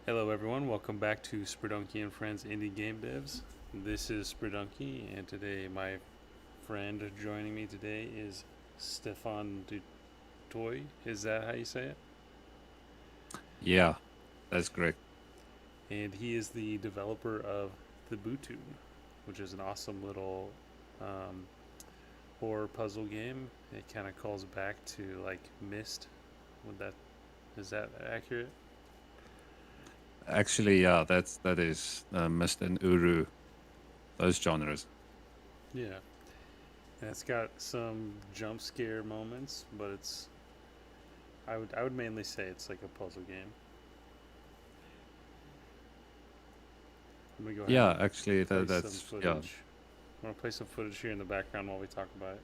Hello, everyone. Welcome back to Sperdunky and Friends Indie Game Devs. This is Sperdunky, and today my friend joining me today is Stephan Du Toit. Is that how you say it? Yeah, that's correct. And he is the developer of Thibutune, which is an awesome little um, horror puzzle game. It kind of calls back to like Myst. Would that is that accurate? Actually, yeah, that is Myst and Uru, those genres. Yeah, and it's got some jump scare moments, but it's I would mainly say it's like a puzzle game. I'm gonna go ahead Yeah, and actually, play some that's yeah. footage. I'm gonna play some footage here in the background while we talk about it.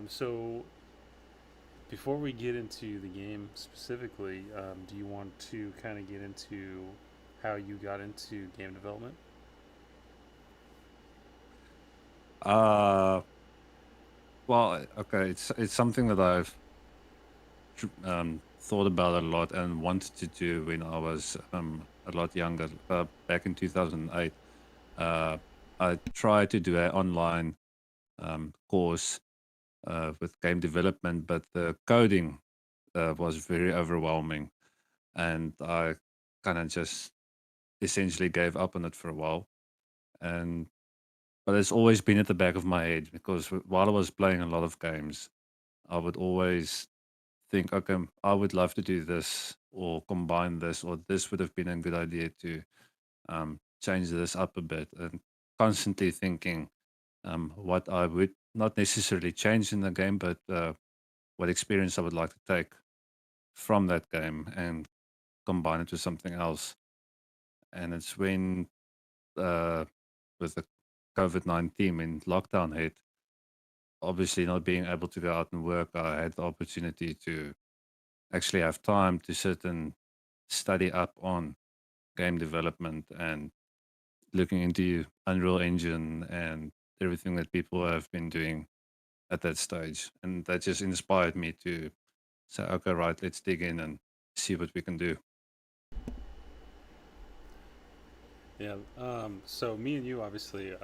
So before we get into the game specifically, do you want to kind of get into how you got into game development? Uh, well, okay, it's something that I've thought about a lot and wanted to do when I was a lot younger. Back in 2008, uh, I tried to do an online course with game development, but the coding was very overwhelming, and I kind of just essentially gave up on it for a while. And but it's always been at the back of my head because while I was playing a lot of games, I would always think, okay, I would love to do this or combine this, or this would have been a good idea to change this up a bit, and constantly thinking what I would not necessarily change in the game, but what experience I would like to take from that game and combine it with something else. And it's when uh, with the COVID-19 when lockdown hit, obviously not being able to go out and work, I had the opportunity to actually have time to sit and study up on game development and looking into Unreal Engine and everything that people have been doing at that stage. And that just inspired me to say, okay, right, let's dig in and see what we can do. Yeah. So me and you obviously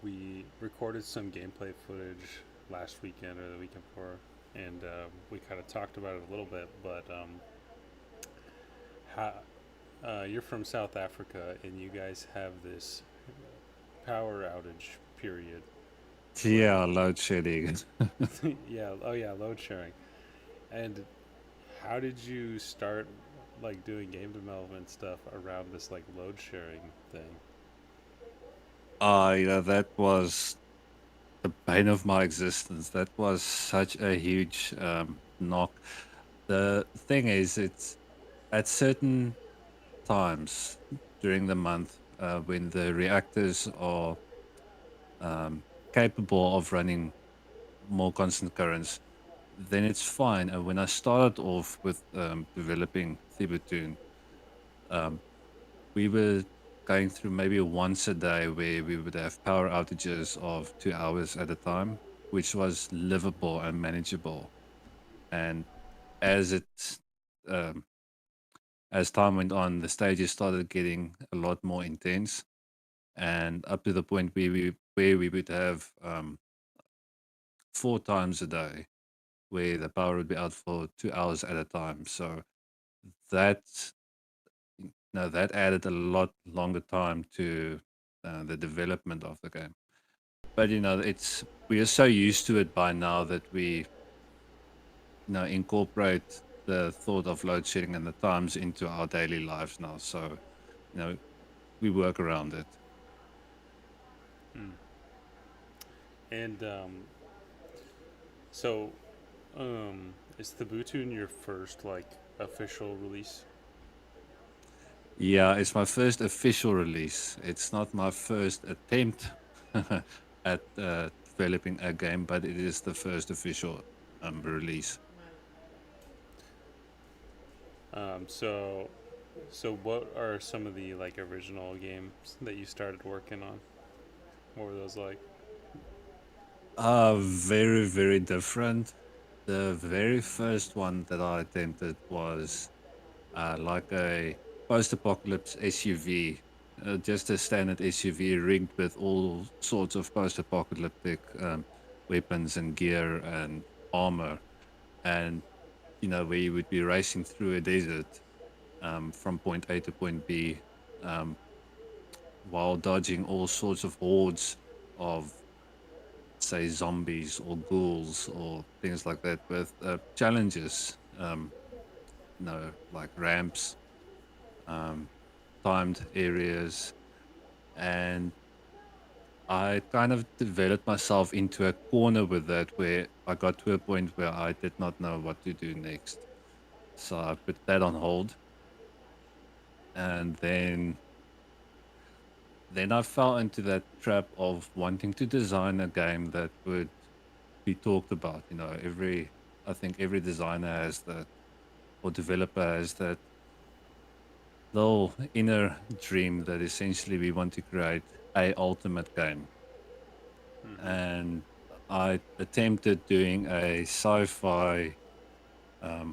we recorded some gameplay footage last weekend or the weekend before, and we kind of talked about it a little bit. But how, you're from South Africa, and you guys have this power outage period where, Yeah, load shedding. yeah, oh yeah, load sharing. And how did you start like doing game development stuff around this like load sharing thing? Yeah, that was the bane of my existence. That was such a huge knock. The thing is, it's at certain times during the month when the reactors are um, capable of running more constant currents, then it's fine. And when I started off with developing Thibutune, um, we were going through maybe once a day where we would have power outages of 2 hours at a time, which was livable and manageable. And as it um, as time went on, the stages started getting a lot more intense, and up to the point where we would have 4 times a day where the power would be out for 2 hours at a time. So that that added a lot longer time to the development of the game. But it's we are so used to it by now that we incorporate the thought of load shedding and the times into our daily lives now. So you know we work around it. Hmm. And so is the Bluetooth your first like official release? Yeah, it's my first official release. It's not my first attempt at developing a game, but it is the first official release. So what are some of the like original games that you started working on? What were those like? Very, very different. The very first one that I attempted was like a post-apocalypse SUV, just a standard SUV rigged with all sorts of post-apocalyptic weapons and gear and armor, and where you would be racing through a desert from point A to point B, um, while dodging all sorts of hordes of, say, zombies or ghouls or things like that, with challenges, like ramps, um, timed areas, and I kind of developed myself into a corner with that, where I got to a point where I did not know what to do next. So I put that on hold, and then I fell into that trap of wanting to design a game that would be talked about. I think every designer has that, or developer has that little inner dream that essentially we want to create a ultimate game. Mm-hmm. And I attempted doing a sci-fi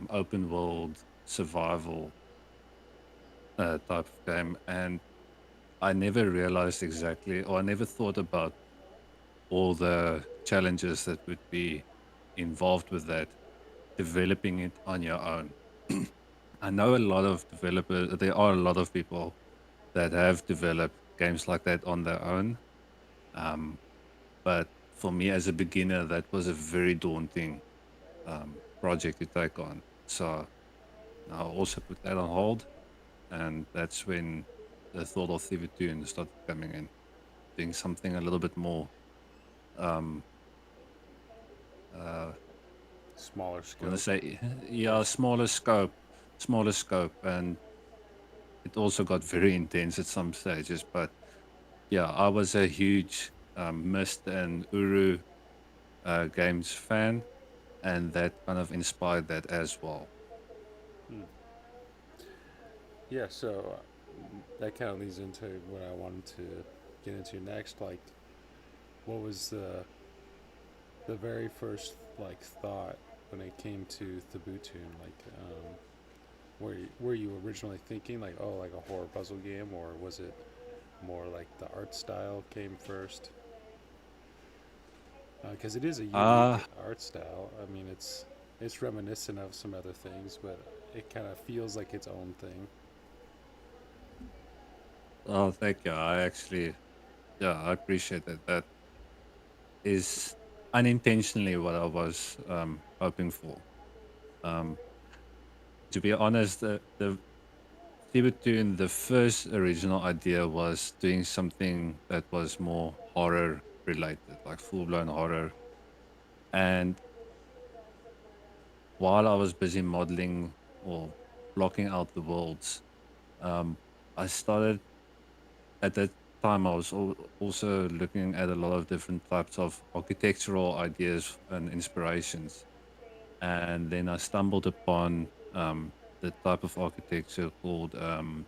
open world survival type of game, and I never realized exactly, or I never thought about all the challenges that would be involved with that, developing it on your own. I know a lot of developers, there are a lot of people that have developed games like that on their own. Um, but for me as a beginner, that was a very daunting project to take on. So I also put that on hold. And that's when the thought of Thibutune started coming in, doing something a little bit more, um, uh, Smaller I want to scope. say, Or yeah, smaller scope. And it also got very intense at some stages. But yeah, I was a huge Myst and Uru games fan, and that kind of inspired that as well. hmm. Yeah, so that kind of leads into what I wanted to get into next. Like, what was the very first like thought when it came to Thibutune? Like, were you originally thinking like, oh, like a horror puzzle game, or was it more like the art style came first? Because it is a Uh, unique art style. I mean, it's reminiscent of some other things, but it kind of feels like its own thing. oh, thank you. Yeah, I appreciate that. That is unintentionally what I was hoping for. Um, to be honest, the Thibutune, the first original idea was doing something that was more horror related, like full blown horror. And while I was busy modeling or blocking out the worlds, um, I started at that time. I was also looking at a lot of different types of architectural ideas and inspirations. And then I stumbled upon the type of architecture called um,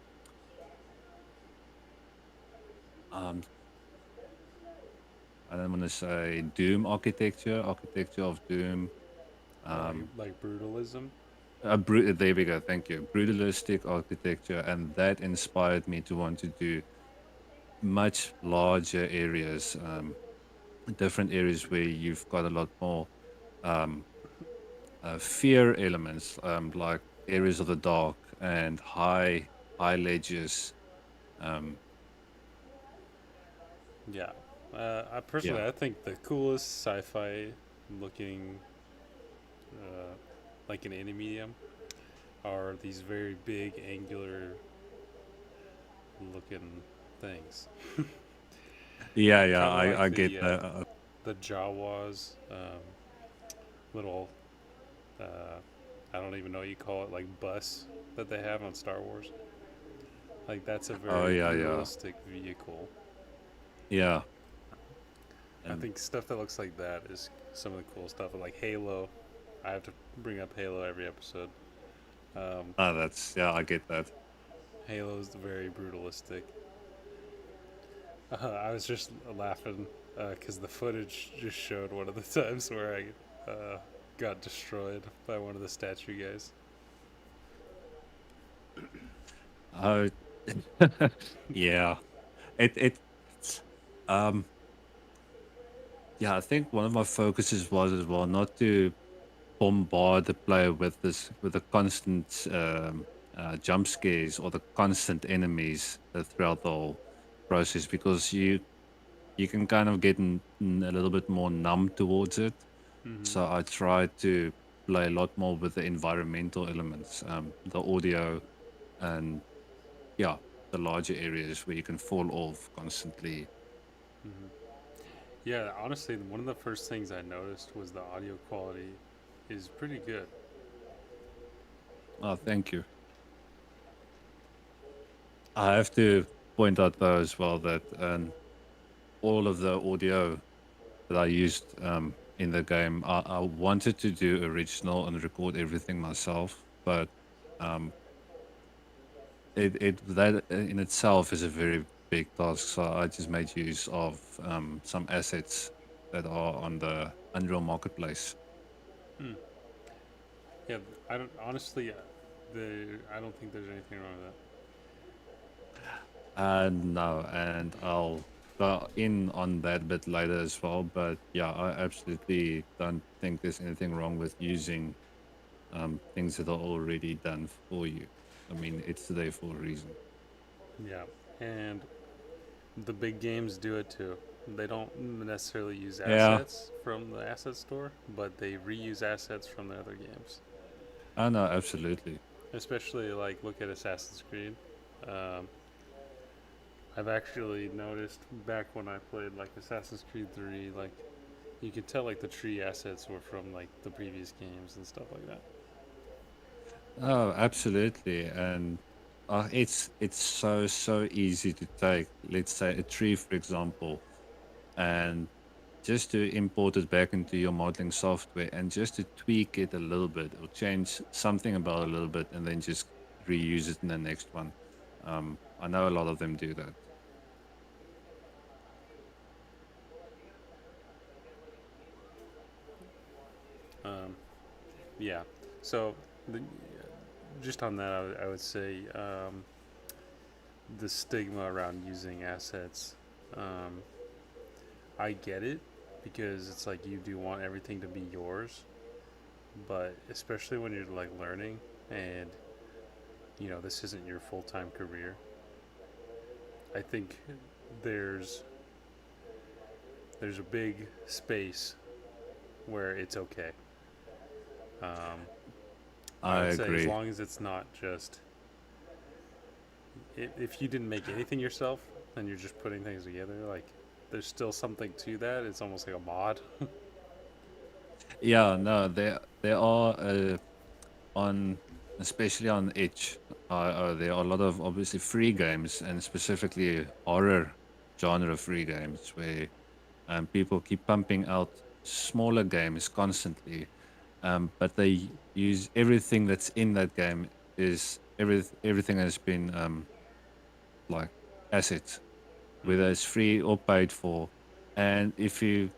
I don't want to say Doom architecture, architecture of Doom. Or Um, like brutalism. there we go. Thank you. Brutalistic architecture, and that inspired me to want to do much larger areas, different areas where you've got a lot more um, fear elements, like areas of the dark and high ledges. Um, Yeah. I personally, yeah. I think the coolest sci-fi looking, uh, like an any medium, are these very big angular looking things. Yeah, Kind of like I get the that. the Jawas, little, uh, I don't even know what you call it, like bus that they have on Star Wars. Like that's a Oh very yeah, realistic vehicle. yeah, I and think stuff that looks like that is some of the cool stuff. Like Halo, I have to bring up Halo every episode. Um, that's yeah, I get that. Halo is very brutalistic. I was just laughing because the footage just showed one of the times where I got destroyed by one of the statue guys. Uh, yeah, it's um yeah. I think one of my focuses was as well not to bombard the player with the constant jump scares or the constant enemies throughout the whole process, because you can kind of get a little bit more numb towards it. Hmm. So I try to play a lot more with the environmental elements, the audio, and yeah, the larger areas where you can fall off constantly. Hmm. Yeah, honestly, one of the first things I noticed was the audio quality is pretty good. Oh, thank you. I have to point out though as well that all of the audio that I used in the game, I wanted to do original and record everything myself, but um, it that in itself is a very big task. So I just made use of some assets that are on the Unreal Marketplace. Hmm. Yeah, I don't honestly. I don't think there's anything wrong with No, and I'll go in on that a bit later as well. But yeah, I absolutely don't think there's anything wrong with using things that are already done for you. I mean, it's there for a reason. that. Yeah, and the big games do it too. They don't necessarily use Yeah, assets from the asset store, but they reuse assets from the other games. I know, absolutely. Especially like look at Assassin's Creed. Um, I've actually noticed back when I played like Assassin's Creed 3, like you could tell like the tree assets were from like the previous games and stuff like that. Oh, absolutely. And it's so easy to take, let's say, a tree, for example, and just to import it back into your modeling software and just to tweak it a little bit or change something about it a little bit and then just reuse it in the next one. I know a lot of them do that. Um, yeah. So the, just on that, I would say the stigma around using assets. Um, I get it because it's like you do want everything to be yours, but especially when you're like learning and this isn't your full time career. I think there's there's a big space where it's okay. Um, I I would say as agree. long as it's not just if you didn't make anything yourself and you're just putting things together, like there's still something to that. It's almost like a mod. Yeah, no, there are on especially on Edge. There are a lot of obviously free games and specifically horror genre free games where people keep pumping out smaller games constantly, but they use everything that's in that game is everything has been like assets, whether Mm-hmm. it's free or paid for. And if you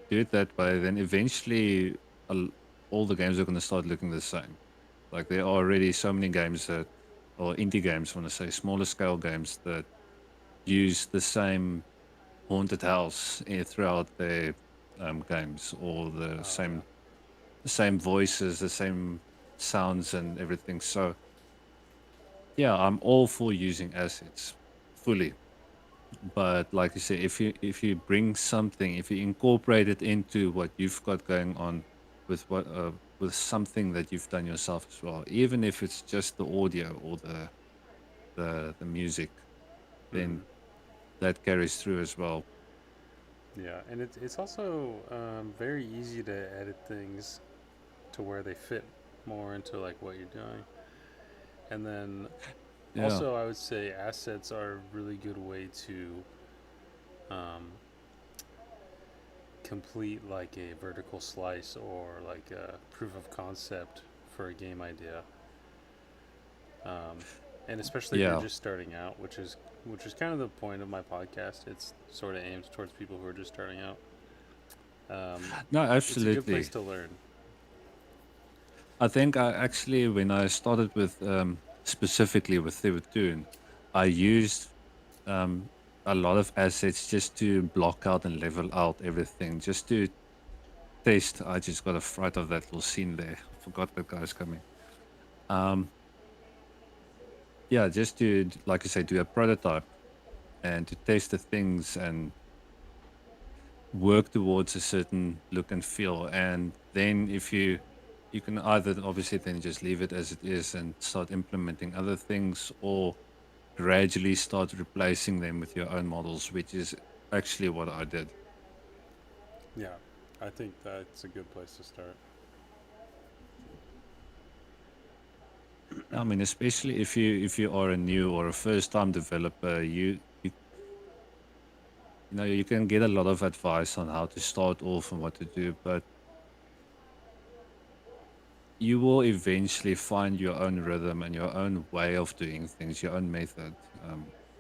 do it that way, then eventually al- all the games are going to start looking the same. Like there are already so many games that, or indie games, I want to say, smaller scale games that use the same haunted house throughout their games, or Oh yeah. the same voices, the same sounds, and everything. So yeah, I'm all for using assets fully. But like you say, if you bring something, if you incorporate it into what you've got going on with something that you've done yourself as well, even if it's just the audio or the music, Mm-hmm. then that carries through as well. Yeah, and it's also very easy to edit things to where they fit more into like what you're doing. And then Yeah, also I would say assets are a really good way to um, complete like a vertical slice or like a proof of concept for a game idea. Um, and especially if you're yeah. just starting out, which is kind of the point of my podcast. It's sort of aimed towards people who are just starting out. Um, No, it's a good place absolutely. to learn. I think I actually, when I started with specifically with Thibutune, I used um, a lot of assets just to block out and level out everything, just to test. I just got a fright of that little scene there. I forgot that guy's coming. Um, yeah, just to, like I say, do a prototype and to test the things and work towards a certain look and feel. And then if you can either obviously then just leave it as it is and start implementing other things, or gradually start replacing them with your own models, which is actually what I did. Yeah, I think that's a good place to start. I mean, especially if you are a new or a first time developer, you know you can get a lot of advice on how to start off and what to do, but you will eventually find your own rhythm and your own way of doing things, your own method.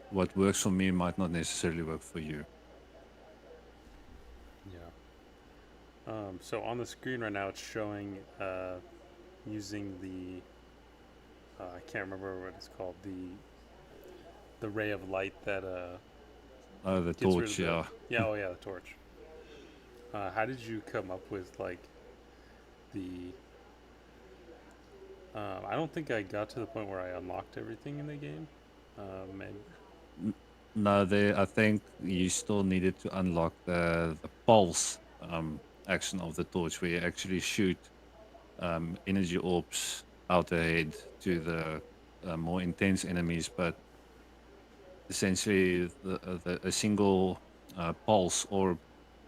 What works for me might not necessarily work for you. Yeah. So on the screen right now, it's showing using the I can't remember what it's called, the ray of light that Oh, the gets rid of torch, the, yeah. yeah, oh yeah, the torch. How did you come up with like the I don't think I got to the point where I unlocked everything in the game. And N- No, there. I think you still needed to unlock the pulse action of the torch, where you actually shoot energy orbs out ahead to the more intense enemies. But essentially, a single pulse orb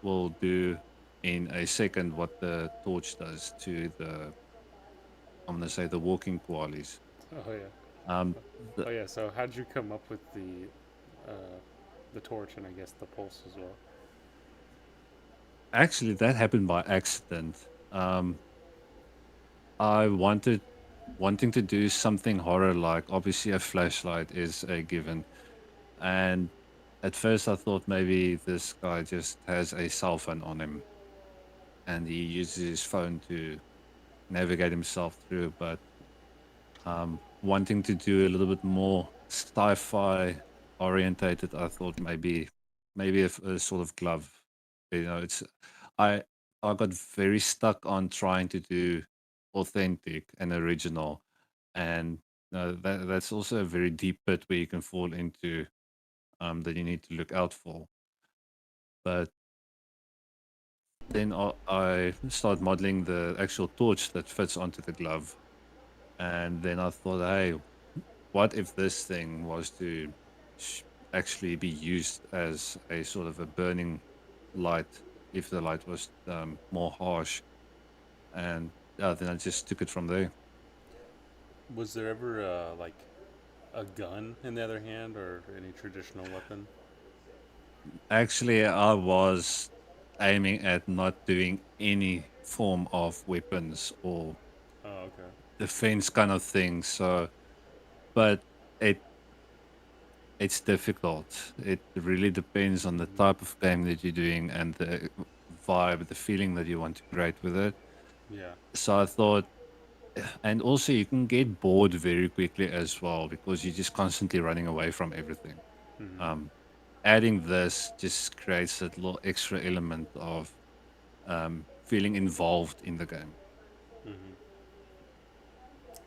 will do in a second what the torch does to the, I'm gonna say, the walking koalis. oh yeah, Um, oh the, yeah. So how'd you come up with the torch and I guess the pulse as well? Actually, that happened by accident. I wanting to do something horror like. Obviously, a flashlight is a given, and at first I thought maybe this guy just has a cell phone on him and he uses his phone to navigate himself through. But wanting to do a little bit more sci-fi orientated, I thought maybe a sort of glove. You know, it's I I got very stuck on trying to do authentic and original, and that's also a very deep pit where you can fall into, that you need to look out for. But then I started modeling the actual torch that fits onto the glove, and then I thought, hey, what if this thing was to sh- actually be used as a sort of a burning light, if the light was more harsh? And then I just took it from there. Was there ever like a gun in the other hand or any traditional weapon? Actually, I was aiming at not doing any form of weapons or Oh, okay. defense kind of thing. So, but it it's difficult. It really depends on the Mm-hmm. type of game that you're doing and the vibe, the feeling that you want to create with it. Yeah. So I thought, and also you can get bored very quickly as well because you're just constantly running away from everything. Mm-hmm. Um, Adding this just creates a little extra element of feeling involved in the game. Mm-hmm.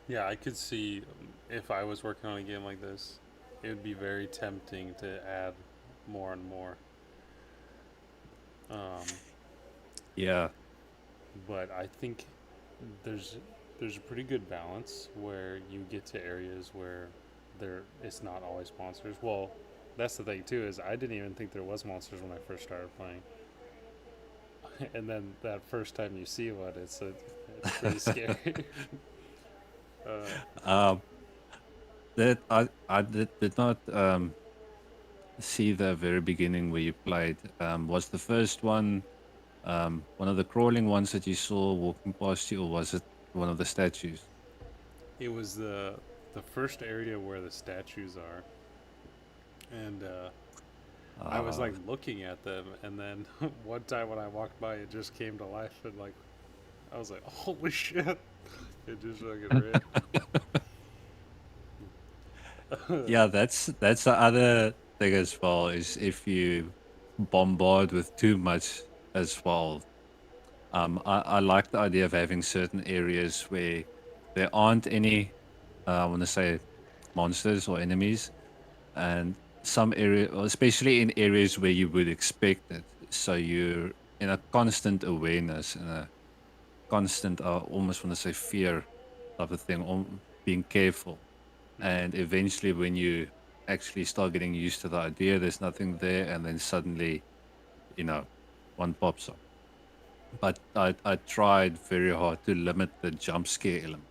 Yeah, I could see if I was working on a game like this, it would be very tempting to add more and more. Um, Yeah, but I think there's there's a pretty good balance where you get to areas where there it's not always monsters. Well, that's the thing too is I didn't even think there was monsters when I first started playing, and then that first time you see one, it's pretty scary. uh, um, that I did not see the very beginning where you played. Was the first one of the crawling ones that you saw walking past you, or was it one of the statues? it was the first area where the statues are, and I was Uh, like looking at them, and then one time when I walked by, it just came to life, and like I was like, "Holy shit!" It just fucking ran. Yeah, that's the other thing as well, is if you bombard with too much as well. I like the idea of having certain areas where there aren't any, I want to say, monsters or enemies, and some area, especially in areas where you would expect it. So you're in a constant awareness and a constant, almost want to say, fear type of thing, being careful. Hmm. And eventually, when you actually start getting used to the idea, there's nothing there, and then suddenly, you know, one pops up. But I tried very hard to limit the jump scare element,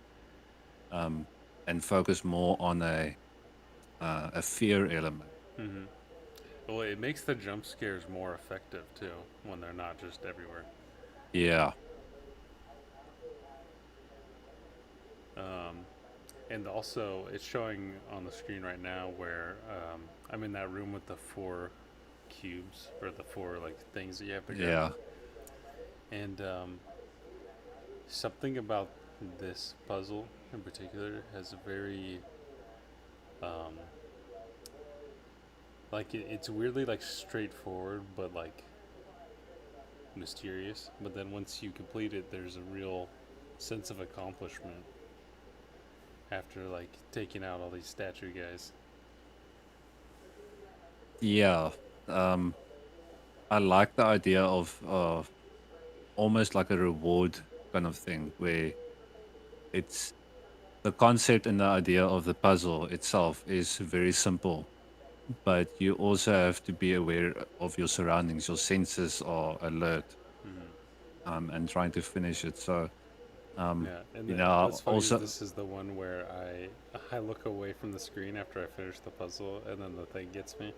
um, and focus more on a fear element. Hmm. Well, it makes the jump scares more effective too when they're not just everywhere. Yeah, Um, and also, it's showing on the screen right now where I'm in that room with the four cubes or the four like things that you have to grab. yeah, And something about this puzzle in particular has a very um, like it's weirdly like straightforward, but like mysterious. But then once you complete it, there's a real sense of accomplishment after like taking out all these statue guys. yeah. Um, I like the idea of almost like a reward kind of thing, where it's the concept and the idea of the puzzle itself is very simple, but you also have to be aware of your surroundings. Your senses are alert, Mm-hmm. and trying to finish it. So, um, Yeah, and you know, what's funny is also, this is the one where I look away from the screen after I finish the puzzle, and then the thing gets me.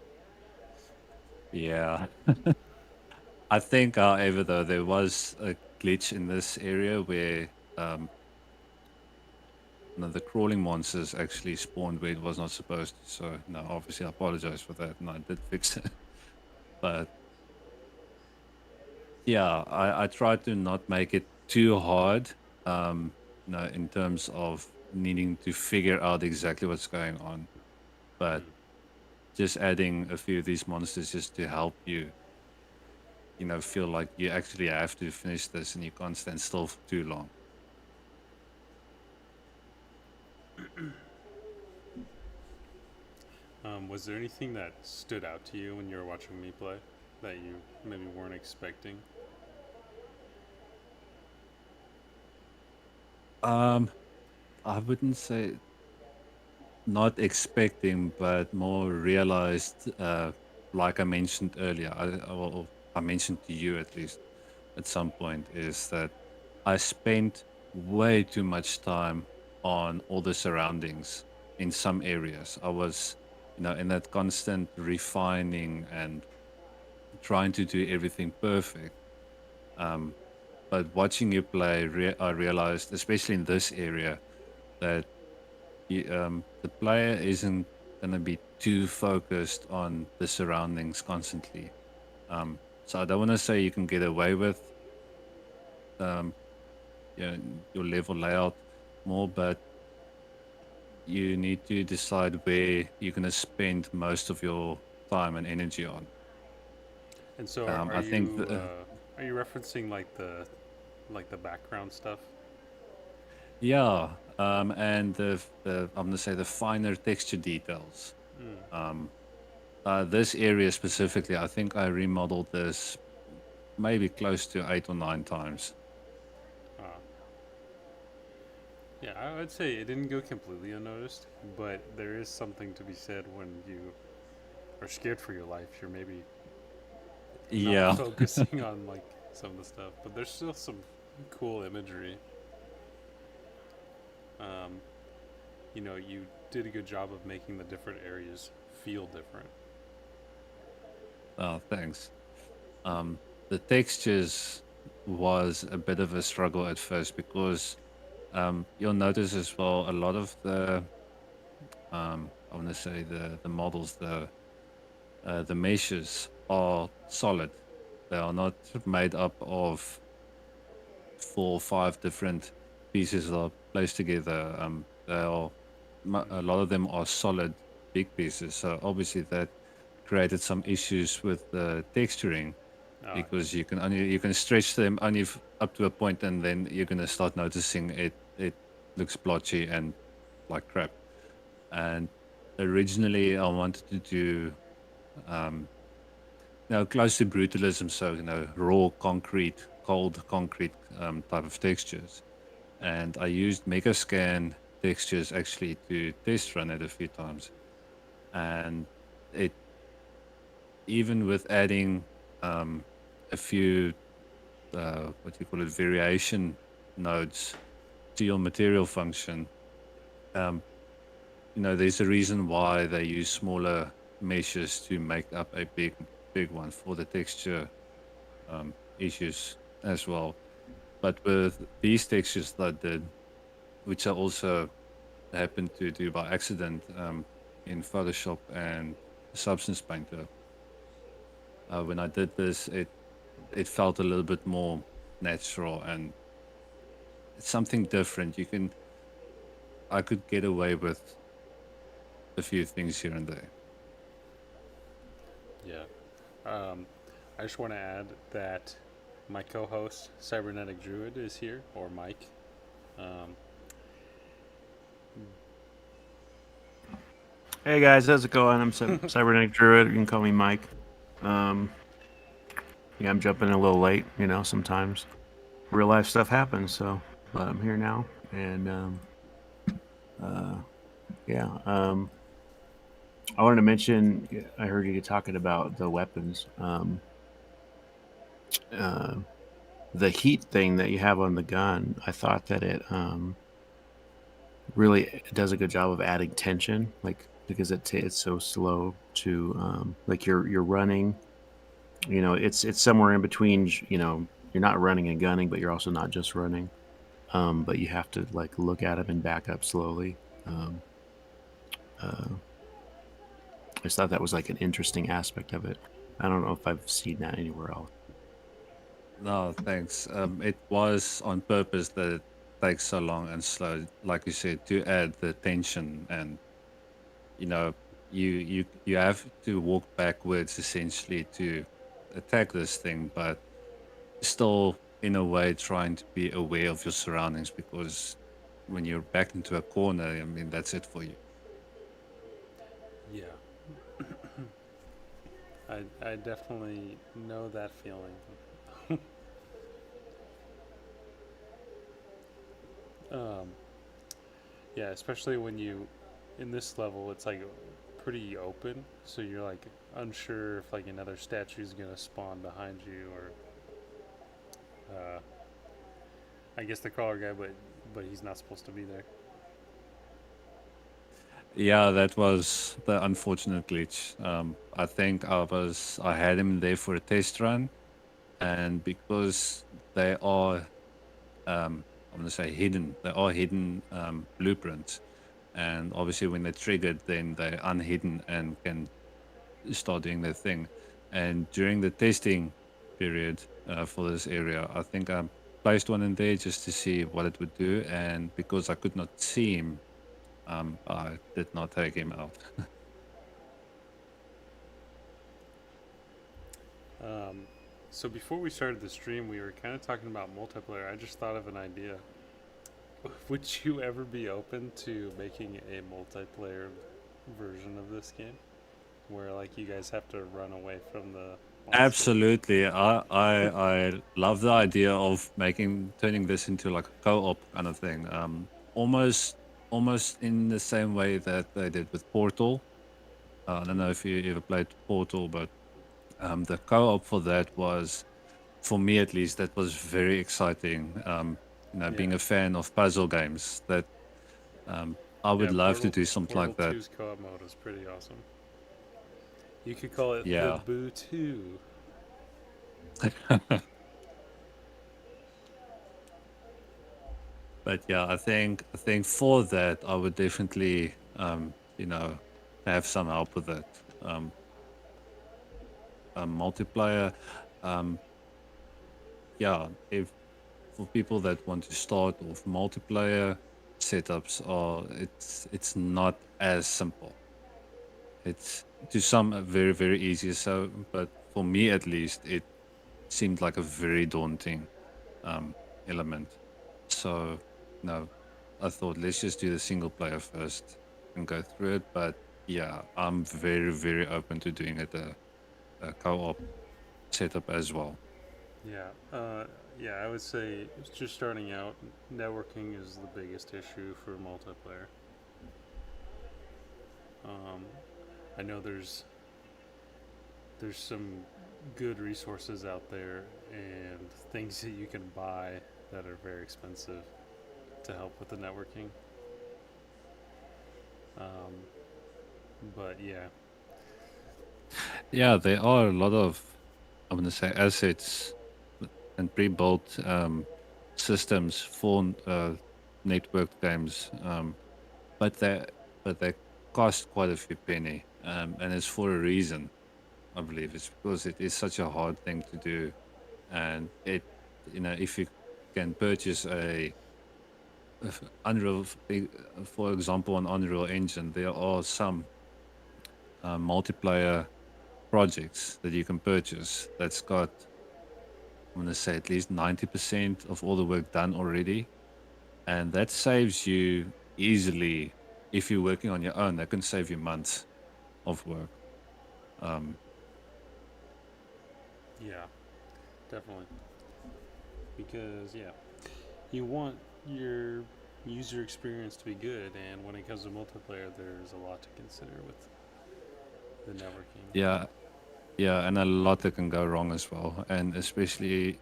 yeah. I think, however, though, there was a glitch in this area where no, the crawling monsters actually spawned where it was not supposed to. So, no, obviously, I apologize for that, and I did fix it. But yeah, I tried to not make it too hard, in terms of needing to figure out exactly what's going on. But Mm. just adding a few of these monsters just to help you, feel like you actually have to finish this and you can't stand still for too long. Was there anything that stood out to you when you were watching me play that you maybe weren't expecting? Um, I wouldn't say not expecting, but more realized, like I mentioned earlier, I mentioned to you at least at some point, is that I spent way too much time on all the surroundings in some areas. I was, in that constant refining and trying to do everything perfect. Um, but watching you play, I realized, especially in this area, that the player isn't going to be too focused on the surroundings constantly. So I don't want to say you can get away with um, your level layout more, but you need to decide where you're going to spend most of your time and energy on. And so, I think that, are you referencing like the background stuff? yeah, and I'm going to say the finer texture details. Mm. Um, this area specifically, I think I remodeled this maybe close to 8 or 9 times. Ah. Yeah, I would say it didn't go completely unnoticed, but there is something to be said when you are scared for your life. You're maybe not Yeah, focusing on like some of the stuff, but there's still some cool imagery. Um, you did a good job of making the different areas feel different. oh, thanks. The textures was a bit of a struggle at first because you'll notice as well a lot of I want to say the models, the meshes are solid. They are not made up of 4 or 5 different pieces of placed together. A lot of them are solid big pieces. So obviously that created some issues with the texturing Oh, because you can stretch them only up to a point, and then you're gonna start noticing it looks blotchy and like crap. And originally I wanted to do close to brutalism, so raw concrete, cold concrete type of textures. And I used Megascan textures actually to test run it a few times, and it even with adding a few what do you call it, variation nodes to your material function. Um, there's a reason why they use smaller meshes to make up a big one for the texture issues as well. But with these textures that I did, which I also happened to do by accident in Photoshop and Substance Painter, when I did this, it felt a little bit more natural and it's something different. I could get away with a few things here and there. yeah. I just want to add that my co-host Cybernetic Druid is here, or Mike. Um, Hey guys, how's it going? I'm Cybernetic Druid. You can call me Mike. Um, yeah, I'm jumping in a little late. Sometimes real life stuff happens, but I'm here now, and uh, yeah. I wanted to mention. I heard you talking about the weapons. Uh, the heat thing that you have on the gun. I thought that it really does a good job of adding tension, like because it's so slow to like you're running. It's somewhere in between. You're not running and gunning, but you're also not just running. But you have to like look at them and back up slowly. Um, uh, I just thought that was like an interesting aspect of it. I don't know if I've seen that anywhere else. No, thanks. It was on purpose that it takes so long and slow, like you said, to add the tension, and you know, you have to walk backwards essentially to attack this thing, but still in a way trying to be aware of your surroundings because when you're backed into a corner, I mean, that's it for you. yeah, I definitely know that feeling. um, yeah, especially when you in this level, it's like pretty open, so you're like unsure if like another statue is gonna spawn behind you, or I guess the crawler guy, but he's not supposed to be there. Yeah, that was the unfortunate glitch. I think I had him there for a test run, and because they are I'm going to say hidden, they are hidden blueprints, and obviously when they're triggered, then they're unhidden and can start doing their thing. And during the testing period for this area, I think I placed one in there just to see what it would do, and because I could not see him, I did not take him out. Um, so before we started the stream, we were kind of talking about multiplayer. I just thought of an idea. Would you ever be open to making a multiplayer version of this game, where like you guys have to run away from the monster? Absolutely. I love the idea of turning this into like a co-op kind of thing. Almost in the same way that they did with Portal. I don't know if you ever played Portal, but the co-op for that was, for me at least, that was very exciting. Yeah, Being a fan of puzzle games, that I would yeah. love to do something Portal like that. 2's co-op mode is pretty awesome. You could call it Yeah. Thibutune. But yeah, I think for that I would definitely you know have some help with it. Um, Multiplayer, um, yeah, if for people that want to start off multiplayer, setups are it's not as simple. It's to some very very easy. So, but for me at least, it seemed like a very daunting element. So, no, I thought let's just do the single player first and go through it. But yeah, I'm very very open to doing it a co-op setup as well. Yeah, yeah. I would say it's just starting out. Networking is the biggest issue for multiplayer. Um, I know there's some good resources out there and things that you can buy that are very expensive to help with the networking. Um, but yeah, Yeah, there are a lot of, I'm going to say, assets and pre-built systems for networked games, but they cost quite a few penny, and it's for a reason. I believe it's because it is such a hard thing to do, and if you can purchase Unreal, for example, on Unreal Engine, there are some multiplayer projects that you can purchase that's got, I'm going to say, at least 90% of all the work done already. And that saves you easily, if you're working on your own, that can save you months of work. Um, yeah, definitely. Because yeah, you want your user experience to be good, and when it comes to multiplayer, there's a lot to consider with the networking. yeah, yeah, and a lot that can go wrong as well. And especially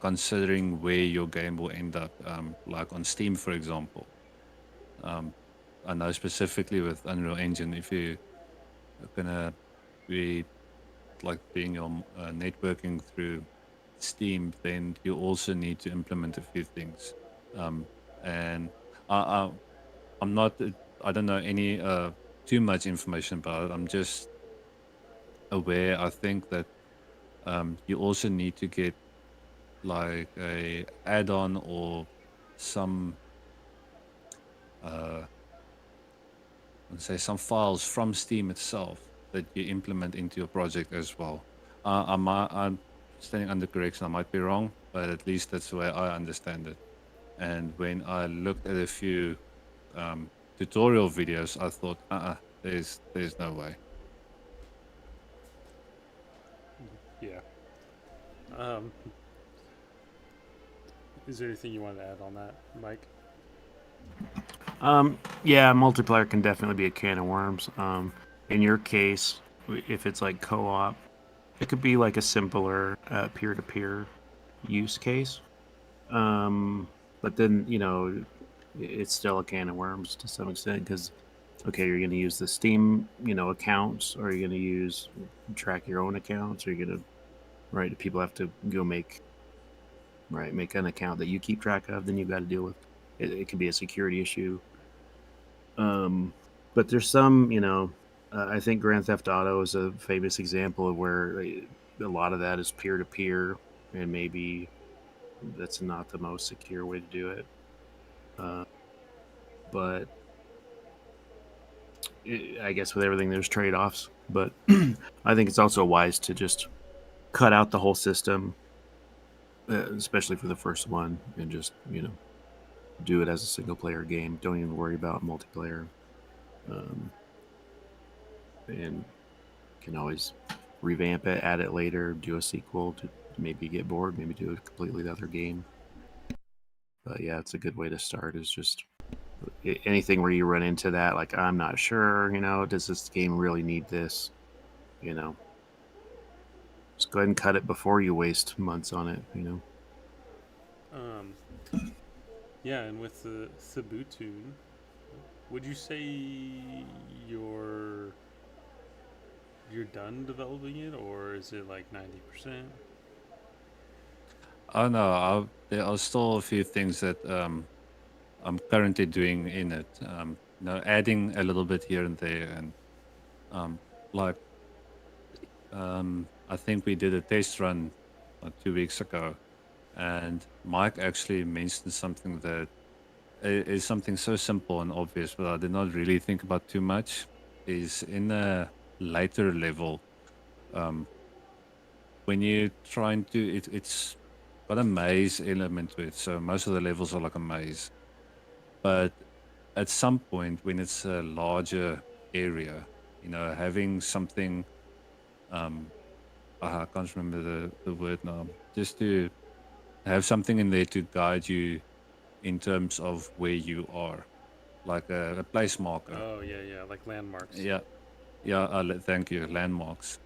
considering where your game will end up, like on Steam, for example. Um, I know specifically with Unreal Engine, if you're gonna be like doing your networking through Steam, then you also need to implement a few things. Um, and I, I, I'm not, I don't know any too much information about it. I'm just aware. I think that you also need to get like a add-on or some, uh, let's say, some files from Steam itself that you implement into your project as well. I'm standing under correction. I might be wrong, but at least that's the way I understand it. And when I looked at a few tutorial videos, I thought, there's no way. Yeah. Um, is there anything you want to add on that, Mike? Yeah, multiplayer can definitely be a can of worms. In your case, if it's like co-op, it could be like a simpler peer-to-peer use case. But then it's still a can of worms to some extent because okay, you're going to use the Steam accounts, or you're going to track your own accounts, or you're going to right. People have to go make an account that you keep track of. Then you've got to deal with it. It can be a security issue. But there's some, I think Grand Theft Auto is a famous example of where a lot of that is peer to peer, and maybe that's not the most secure way to do it. But I guess with everything, there's trade offs. But I think it's also wise to just cut out the whole system, especially for the first one, and just, do it as a single player game. Don't even worry about multiplayer. And can always revamp it, add it later, do a sequel to maybe get bored, maybe do a completely other game. But yeah, it's a good way to start. Is just anything where you run into that, like I'm not sure, does this game really need this? Just go ahead and cut it before you waste months on it. Um, yeah, and with the Thibutune, would you say you're you're done developing it, or is it like 90%? Oh no, there are still a few things that I'm currently doing in it. Adding a little bit here and there, and like I think we did a test run 2 weeks ago, and Mike actually mentioned something that is something so simple and obvious, but I did not really think about too much. Is in a later level, um, when you're trying to, it's got a maze element to it. So most of the levels are like a maze. But at some point, when it's a larger area, having something, um, I can't remember the word now, just to have something in there to guide you in terms of where you are, like a place marker. Oh yeah, yeah, like landmarks. Yeah, yeah. Thank you. Landmarks.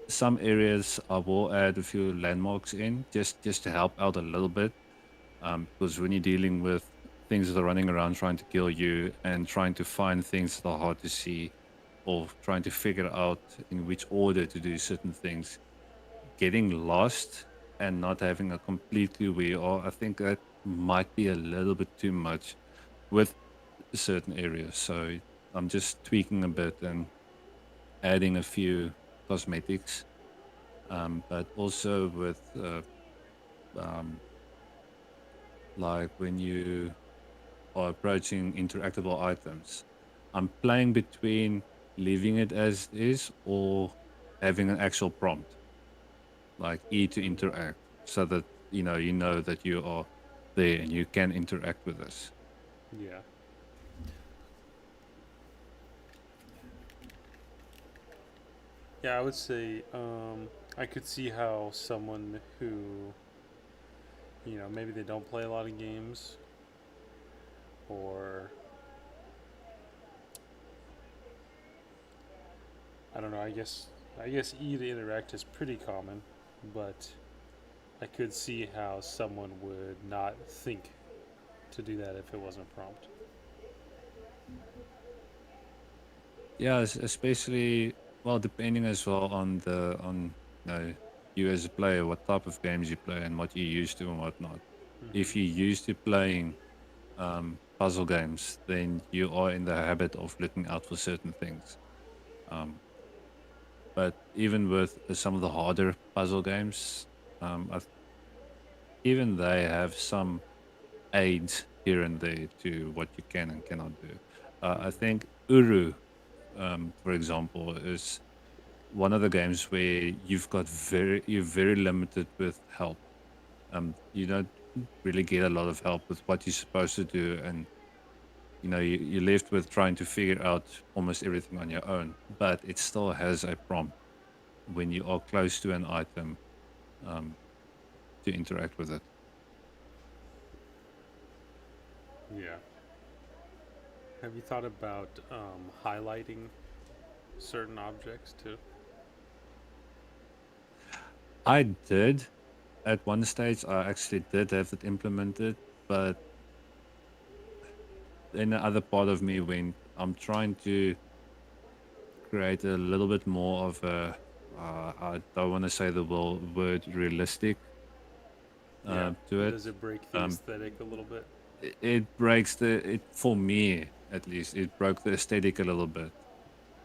Some areas I will add a few landmarks in just to help out a little bit. Because when you're dealing with things that are running around trying to kill you and trying to find things that are hard to see, or trying to figure out in which order to do certain things, getting lost and not having a complete clue where you are, I think that might be a little bit too much with certain areas. So I'm just tweaking a bit and adding a few cosmetics, but also with um, like when you are approaching interactable items, I'm playing between leaving it as is or having an actual prompt like E to interact, so that you know that you are there and you can interact with us. Yeah. Yeah, I would say I could see how someone who, maybe they don't play a lot of games, or I don't know. I guess E to interact is pretty common, but I could see how someone would not think to do that if it wasn't prompt. Yeah, especially, well, depending as well on you as a player, what type of games you play and what you're used to and whatnot. If you're used to playing puzzle games, then you are in the habit of looking out for certain things. Um, but even with some of the harder puzzle games, even they have some aids here and there to what you can and cannot do. I think Uru, for example, is one of the games where you're very limited with help. You don't really get a lot of help with what you're supposed to do, and you're left with trying to figure out almost everything on your own. But it still has a prompt when you are close to an item, um, to interact with it. Yeah. Have you thought about highlighting certain objects too? I did at one stage. I actually did have it implemented, but then the other part of me went, I'm trying to create a little bit more of a, I don't want to say the word realistic Yeah. to it. Does it break the aesthetic a little bit? It breaks for me at least, it broke the aesthetic a little bit.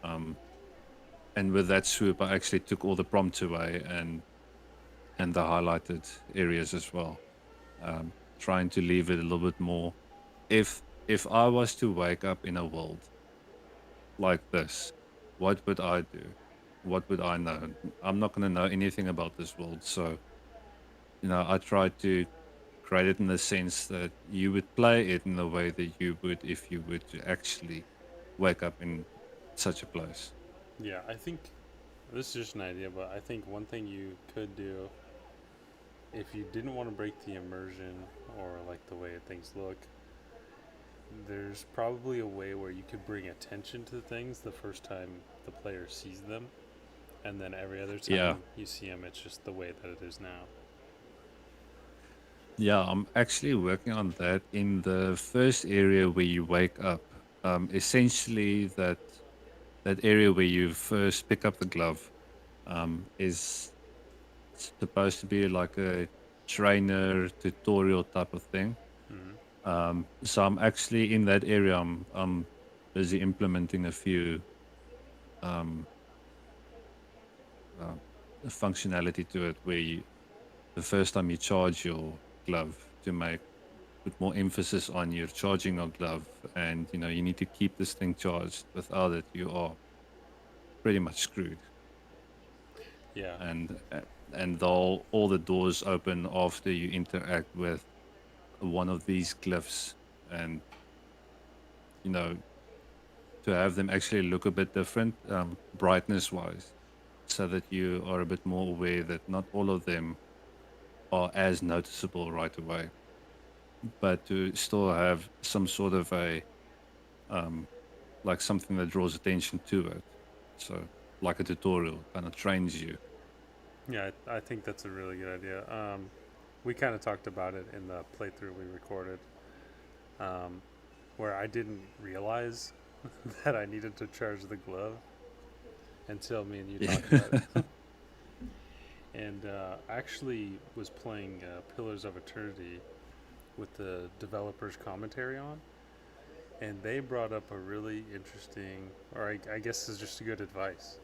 And with that swoop, I actually took all the prompts away and the highlighted areas as well. Trying to leave it a little bit more. If I was to wake up in a world like this, what would I do? What would I know? I'm not going to know anything about this world. So, I try to create it in the sense that you would play it in the way that you would if you were to actually wake up in such a place. Yeah, I think this is just an idea, but I think one thing you could do if you didn't want to break the immersion or like the way things look, there's probably a way where you could bring attention to things the first time the player sees them, and then every other time Yeah. you see them, it's just the way that it is now. Yeah, I'm actually working on that in the first area where you wake up. Essentially, that area where you first pick up the glove is supposed to be like a trainer tutorial type of thing. So I'm actually in that area. I'm busy implementing a few um, uh, functionality to it where the first time you charge your glove to put more emphasis on your charging your glove, and you need to keep this thing charged. Without it, you are pretty much screwed. Yeah. And all the doors open after you interact with one of these glyphs, and you know to have them actually look a bit different, brightness wise, so that you are a bit more aware that not all of them are as noticeable right away, but to still have some sort of a like something that draws attention to it. So like a tutorial kind of trains you. Yeah, I think that's a really good idea. We kind of talked about it in the playthrough we recorded, where I didn't realize that I needed to charge the glove until me and you talked about it. And I actually was playing Pillars of Eternity with the developers' commentary on, and they brought up a really interesting, or I guess this is just good advice.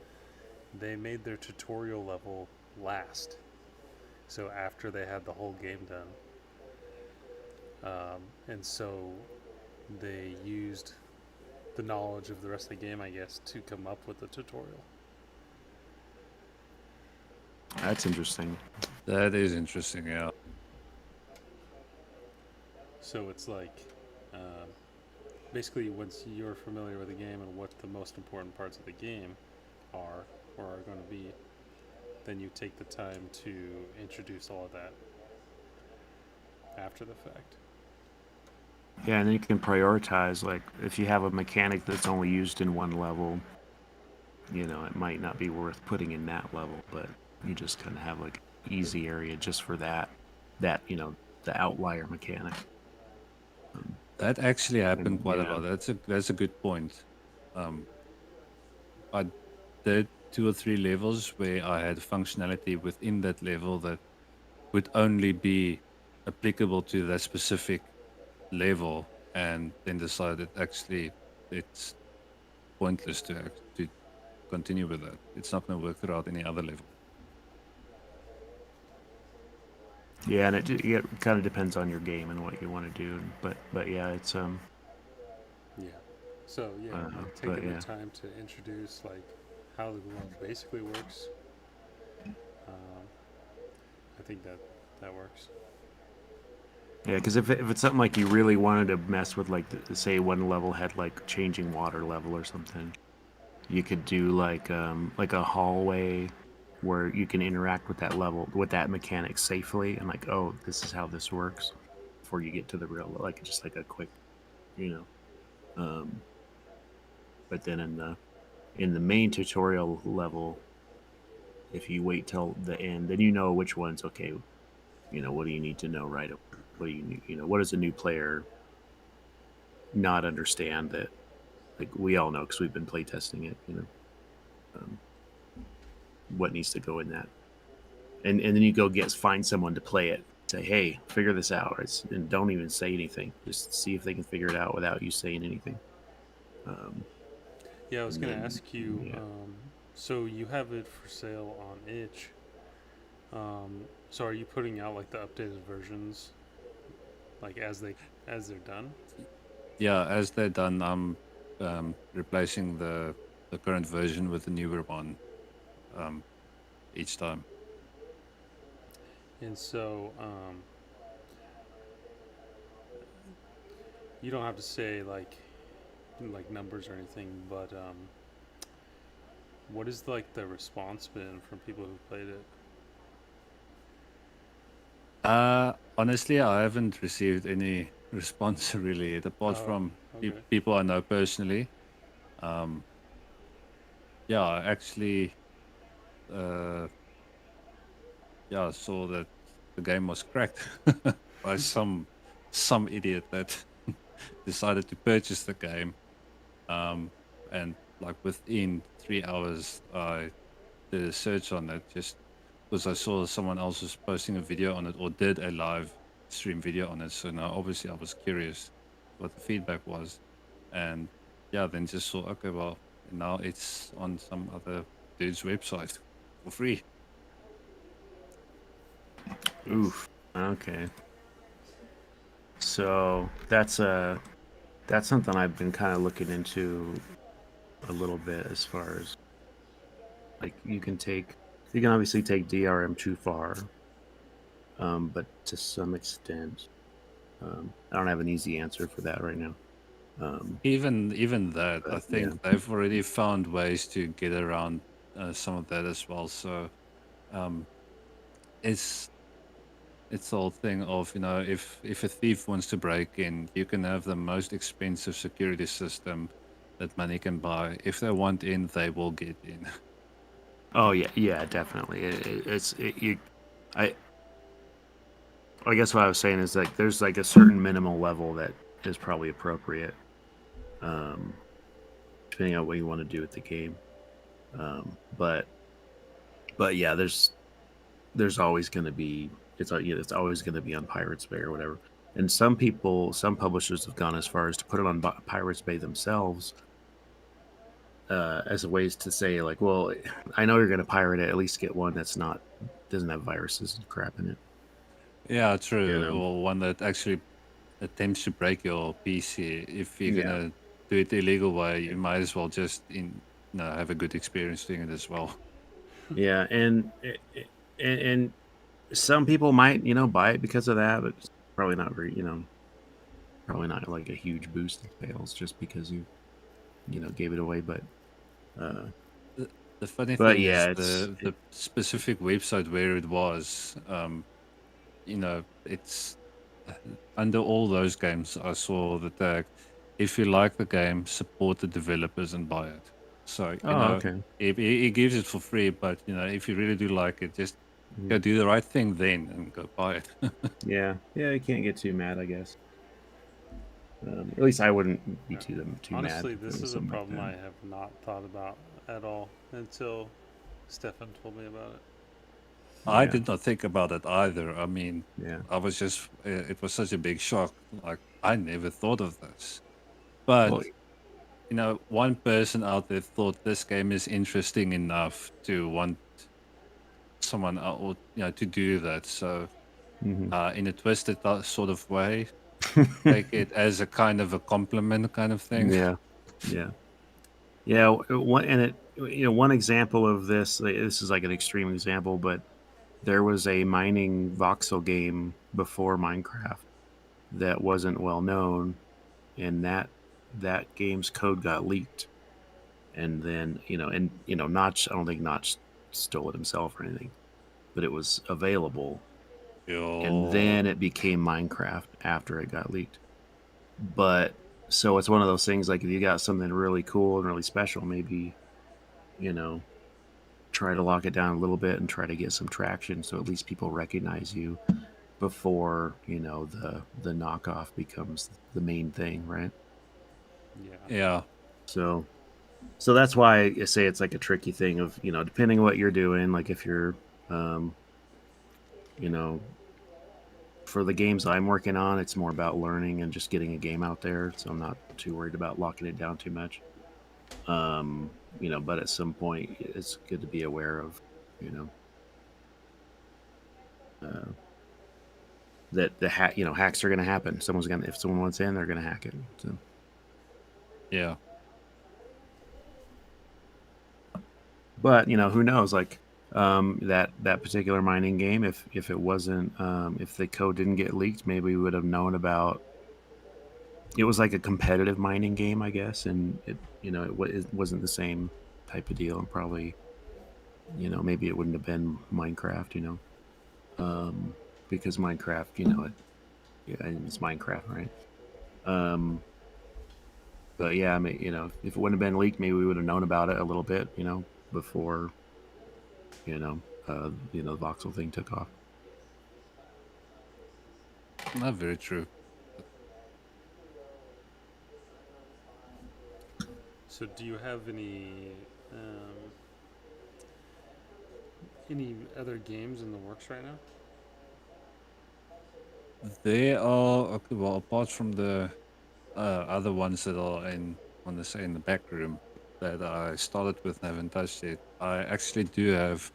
They made their tutorial level last, so after they had the whole game done. And so they used the knowledge of the rest of the game, I guess, to come up with the tutorial. That's interesting. That is interesting, yeah. So it's like, basically, once you're familiar with the game and what the most important parts of the game are or are going to be, then you take the time to introduce all of that after the fact. Yeah, and then you can prioritize. Like, if you have a mechanic that's only used in one level, it might not be worth putting in that level, but you just kind of have like easy area just for that, the outlier mechanic. That actually happened quite a yeah. lot. That's a good point. I did 2 or 3 levels where I had functionality within that level that would only be applicable to that specific level, and then decided actually it's pointless to continue with that. It's not going to work throughout any other level. Yeah, and it kind of depends on your game and what you want to do. But yeah, it's Yeah. So yeah, like taking the time to introduce like how the glove basically works. I think that works. Yeah, because if it's something like you really wanted to mess with, like say one level had like changing water level or something, you could do like a hallway where you can interact with that level with that mechanic safely, and like, oh, this is how this works before you get to the real, like just like a quick, but then in the main tutorial level, if you wait till the end, then which one's okay. What do you need to know right away? What do what does a new player not understand that, like, we all know because we've been playtesting it, what needs to go in that, and then you go find someone to play it, say, hey, figure this out, and don't even say anything, just see if they can figure it out without you saying anything. Yeah, I was going to ask you, yeah. So you have it for sale on itch. So are you putting out like the updated versions, like as they're done? Yeah, as they're done, I'm replacing the current version with the newer one each time. And so you don't have to say like numbers or anything, but what is like the response been from people who played it? Honestly, I haven't received any response really, apart from people I know personally. Yeah, I actually, I saw that the game was cracked by some idiot that decided to purchase the game, and like within 3 hours, I did a search on it just because I saw someone else was posting a video on it or did a live stream video on it. So now obviously I was curious what the feedback was, and then just saw, okay, well, now it's on some other dude's website for free. Oof. Okay. So that's something I've been kind of looking into a little bit, as far as like you can obviously take DRM too far, but to some extent, I don't have an easy answer for that right now. Even that, I But yeah, think they've already found ways to get around some of that as well. So um, it's it's the whole thing of, if a thief wants to break in, you can have the most expensive security system that money can buy. If they want in, they will get in. oh yeah, definitely. I I guess what I was saying is, like, there's like a certain minimal level that is probably appropriate, um, depending on what you want to do with the game. But yeah, there's always going to be it's always going to be on Pirates Bay or whatever. And some publishers have gone as far as to put it on Pirates Bay themselves, as a ways to say, like, well, I know you're going to pirate it, at least get one that's not doesn't have viruses and crap in it. Yeah, You true. know? Or one that actually attempts to break your PC. If you're Yeah. gonna do it the illegal way, you might as well just have a good experience doing it as well. Yeah, and some people might, buy it because of that, but it's probably not probably not like a huge boost in sales just because you gave it away. Uh, The funny but thing is yeah, the specific website where it was, it's under all those games. I saw the tag: if you like the game, support the developers and buy it. So oh, okay. he gives it for free, but if you really do like it, just Mhm. go do the right thing then and go buy it. Yeah, you can't get too mad, I guess. At least I wouldn't be Yeah. too mad Honestly, if it this was is a something like problem that. I have not thought about at all until Stefan told me about it. I Yeah, did not think about it either. I mean, yeah. I was just, it was such a big shock. Like, I never thought of this. But, Well, one person out there thought this game is interesting enough to want someone or, to do that. So, mhm. in a twisted sort of way, take it as a kind of a compliment kind of thing. Yeah, yeah, yeah. One and it, one example of this. This is like an extreme example, but there was a mining voxel game before Minecraft that wasn't well known, and that game's code got leaked. And then, Notch, I don't think Notch stole it himself or anything, but it was available, and then Yo. it became Minecraft after it got leaked. But so it's one of those things, like, if you got something really cool and really special, maybe, you know, try to lock it down a little bit and try to get some traction, so at least people recognize you before, the knockoff becomes the main thing, right? Yeah. Yeah. So that's why I say it's like a tricky thing of, depending on what you're doing, like if you're, um, you know, for the games I'm working on, it's more about learning and just getting a game out there. So I'm not too worried about locking it down too much. But at some point, it's good to be aware of, you know, uh, that hacks are going to happen. If someone wants in, they're going to hack it. So, Yeah. but who knows? Like, that particular mining game, if it wasn't, if the code didn't get leaked, maybe we would have known about. It was like a competitive mining game, I guess, and it wasn't the same type of deal, and probably, maybe it wouldn't have been Minecraft, because Minecraft, yeah, and it's Minecraft, right? Um, but yeah, I mean, if it wouldn't have been leaked, maybe we would have known about it a little bit, before, the voxel thing took off. Not very true. So, do you have um, any other games in the works right now? They are okay. Well, apart from the other ones that are in the back room that I started with and haven't touched it, I actually do have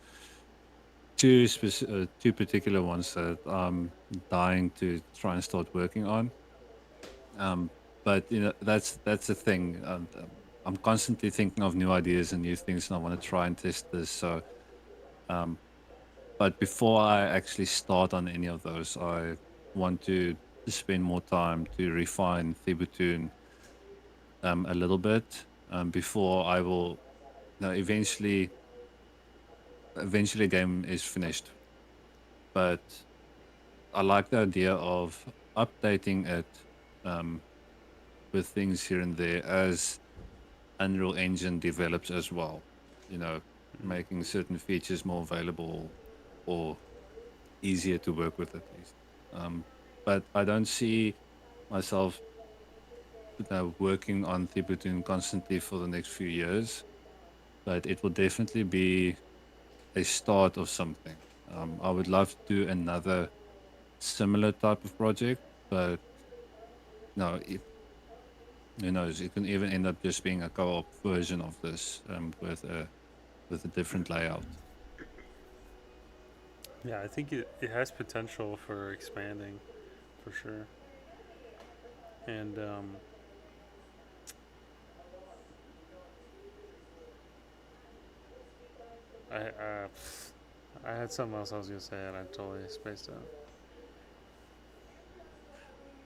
two particular ones that I'm dying to try and start working on. But that's the thing. I'm constantly thinking of new ideas and new things, and I want to try and test this. So, but before I actually start on any of those, I want to spend more time to refine Thibutune a little bit before I will. No, eventually, game is finished. But I like the idea of updating it with things here and there as Unreal Engine develops as well. Making certain features more available or easier to work with at least. But I don't see myself working on Thibutune constantly for the next few years. But it will definitely be a start of something. I would love to do another similar type of project, but no, who knows? It can even end up just being a co-op version of this with a different layout. Yeah, I think it has potential for expanding, for sure. And I had something else I was gonna say and I totally spaced out.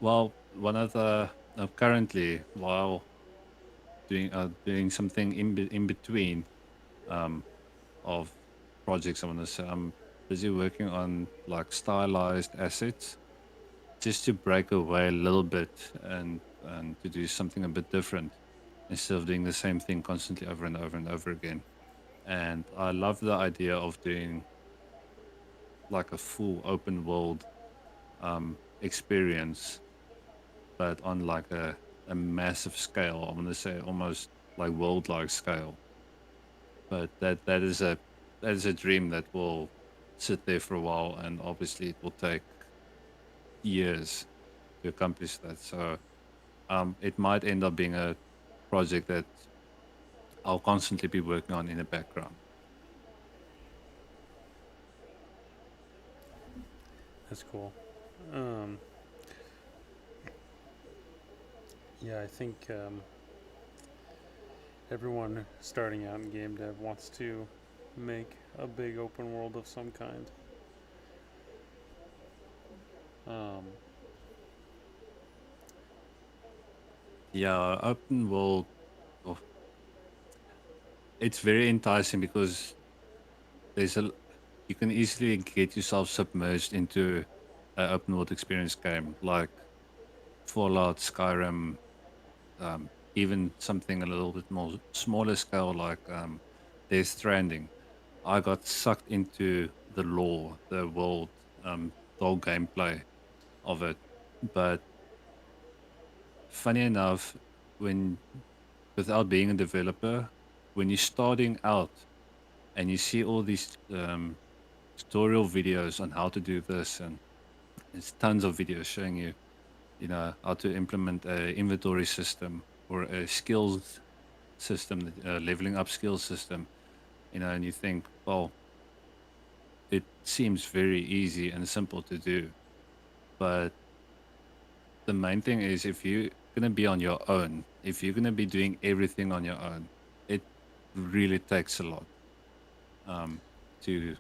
Well, one of the currently while doing something in between of projects, I want to say I'm busy working on like stylized assets, just to break away a little bit and to do something a bit different instead of doing the same thing constantly over and over and over again. And I love the idea of doing like a full open world experience, but on like a massive scale. I'm gonna say almost like world-like scale. But that is a dream that will sit there for a while, and obviously it will take years to accomplish that. So it might end up being a project that I'll constantly be working on in the background. That's cool. Yeah, I think everyone starting out in game dev wants to make a big open world of some kind. Yeah, open world. Oh, it's very enticing because there's a you can easily get yourself submerged into an open world experience game like Fallout, Skyrim, even something a little bit more smaller scale like Death Stranding. I got sucked into the lore, the world, the whole gameplay of it. But funny enough, when without being a developer, when you're starting out and you see all these tutorial videos on how to do this, and there's tons of videos showing you, how to implement a inventory system or a skills system, leveling up skills system, and you think, well, it seems very easy and simple to do. But the main thing is if you're going to be on your own, if you're going to be doing everything on your own, it really takes a lot to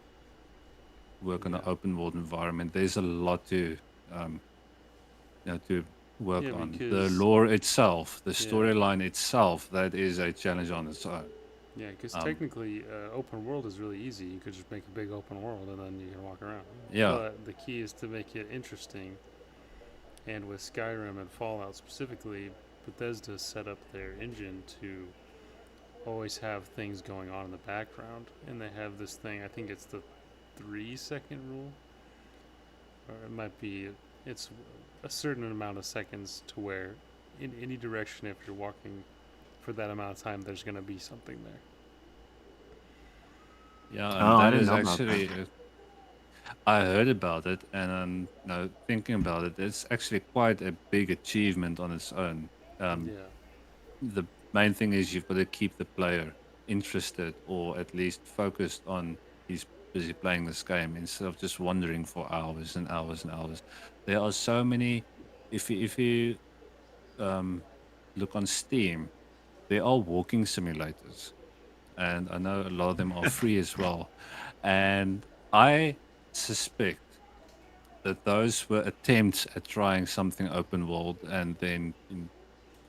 work on an open world environment. There's a lot to to work on. The lore itself, the storyline itself, that is a challenge on its own. Yeah, because technically, open world is really easy. You could just make a big open world and then you can walk around. Yeah. But the key is to make it interesting. And with Skyrim and Fallout specifically, Bethesda set up their engine to always have things going on in the background. And they have this thing, I think it's the 3-second rule. Or it might be, it's a certain amount of seconds to where in any direction, if you're walking for that amount of time, there's going to be something there. Yeah, and that is actually, I heard about it, and thinking about it, it's actually quite a big achievement on its own. The main thing is you've got to keep the player interested or at least focused on these busy playing this game instead of just wandering for hours and hours and hours. There are so many. If you look on Steam, there are walking simulators, and I know a lot of them are free as well. And I suspect that those were attempts at trying something open world, and then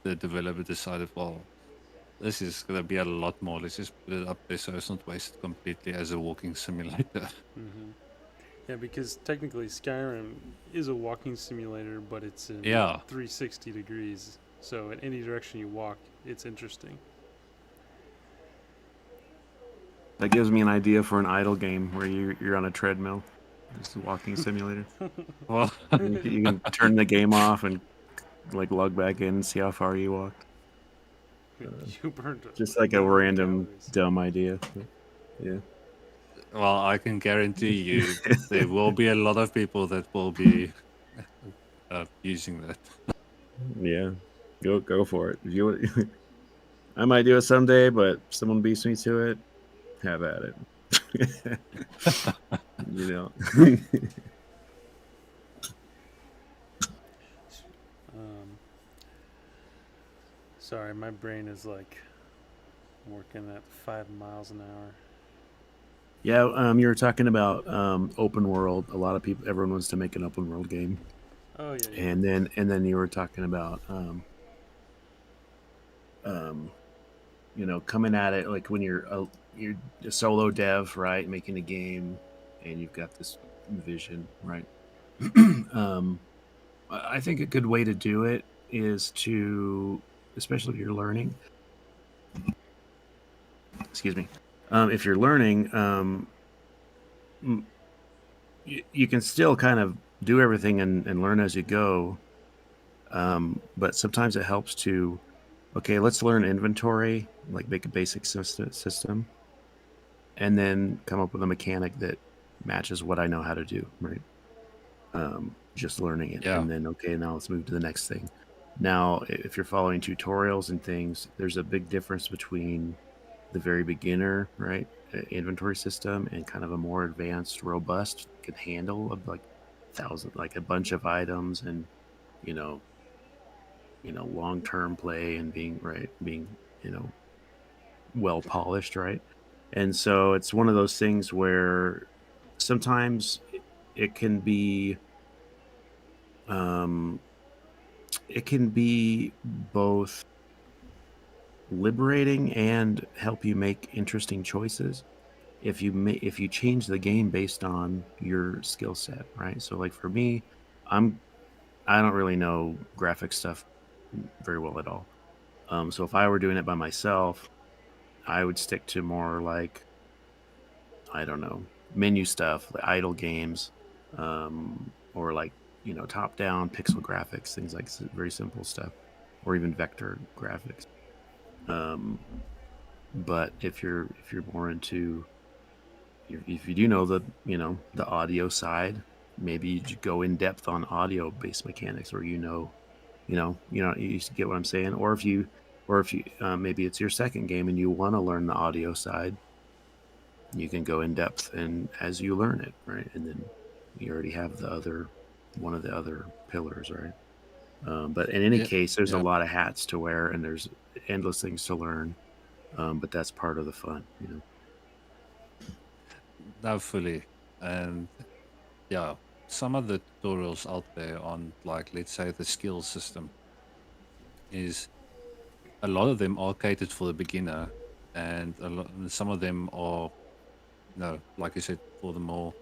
the developer decided, well, this is going to be a lot more. Let's just put it up there so it's not wasted completely as a walking simulator. Mm-hmm. Yeah, because technically Skyrim is a walking simulator, but it's in Yeah. 360 degrees. So in any direction you walk, it's interesting. That gives me an idea for an idle game where you're on a treadmill, just a walking simulator. Well, You can turn the game off and like log back in and see how far you walked. You burned Just like a 100 random calories. dumb idea. Yeah. well, I can guarantee you there will be a lot of people that will be using that. Yeah. Go for it. If you I might do it someday, but if someone beats me to it, have at it. You know. Sorry, my brain is like working at 5 miles an hour. Yeah, you were talking about open world. A lot of people, everyone wants to make an open world game, Oh yeah, yeah. and then you were talking about coming at it like when you're a solo dev, right, making a game, and you've got this vision, right? I think a good way to do it is to, especially if you're learning. Excuse me. If you're learning, you can still kind of do everything and learn as you go. But sometimes it helps to, okay, let's learn inventory, like make a basic system, and then come up with a mechanic that matches what I know how to do, right? Just learning it. Yeah. And then, okay, now let's move to the next thing. Now, if you're following tutorials and things, there's a big difference between the very beginner, right, inventory system and kind of a more advanced, robust, can handle of like like a bunch of items and you know, long-term play and being well polished, right? And so it's one of those things where sometimes it can be um it can be both liberating and help you make interesting choices if you change the game based on your skill set, right? So like for me, I don't really know graphic stuff very well at all. So if I were doing it by myself, I would stick to more like, I don't know, menu stuff, like idle games, or like top down pixel graphics, things like very simple stuff, or even vector graphics. But if you're more into, if you do know the audio side, maybe you go in depth on audio based mechanics, or you get what I'm saying. Or if you maybe it's your second game and you want to learn the audio side, you can go in depth and as you learn it, right? And then you already have one of the other pillars, right? But in any Yeah. case, there's a Yeah. lot of hats to wear and there's endless things to learn. But that's part of the fun, No, fully. And yeah, some of the tutorials out there on, like, let's say the skill system is a lot of them are catered for the beginner, and some of them are, like you said, for the more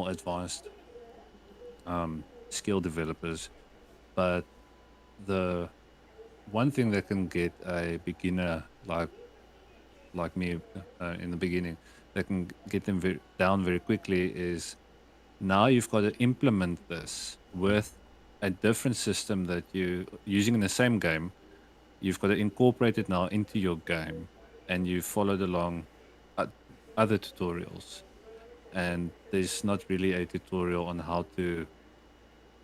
advanced skill developers. But the one thing that can get a beginner like me in the beginning, that can get them down very quickly is, now you've got to implement this with a different system that you using in the same game. You've got to incorporate it now into your game, and you followed along other tutorials. And there's not really a tutorial on how to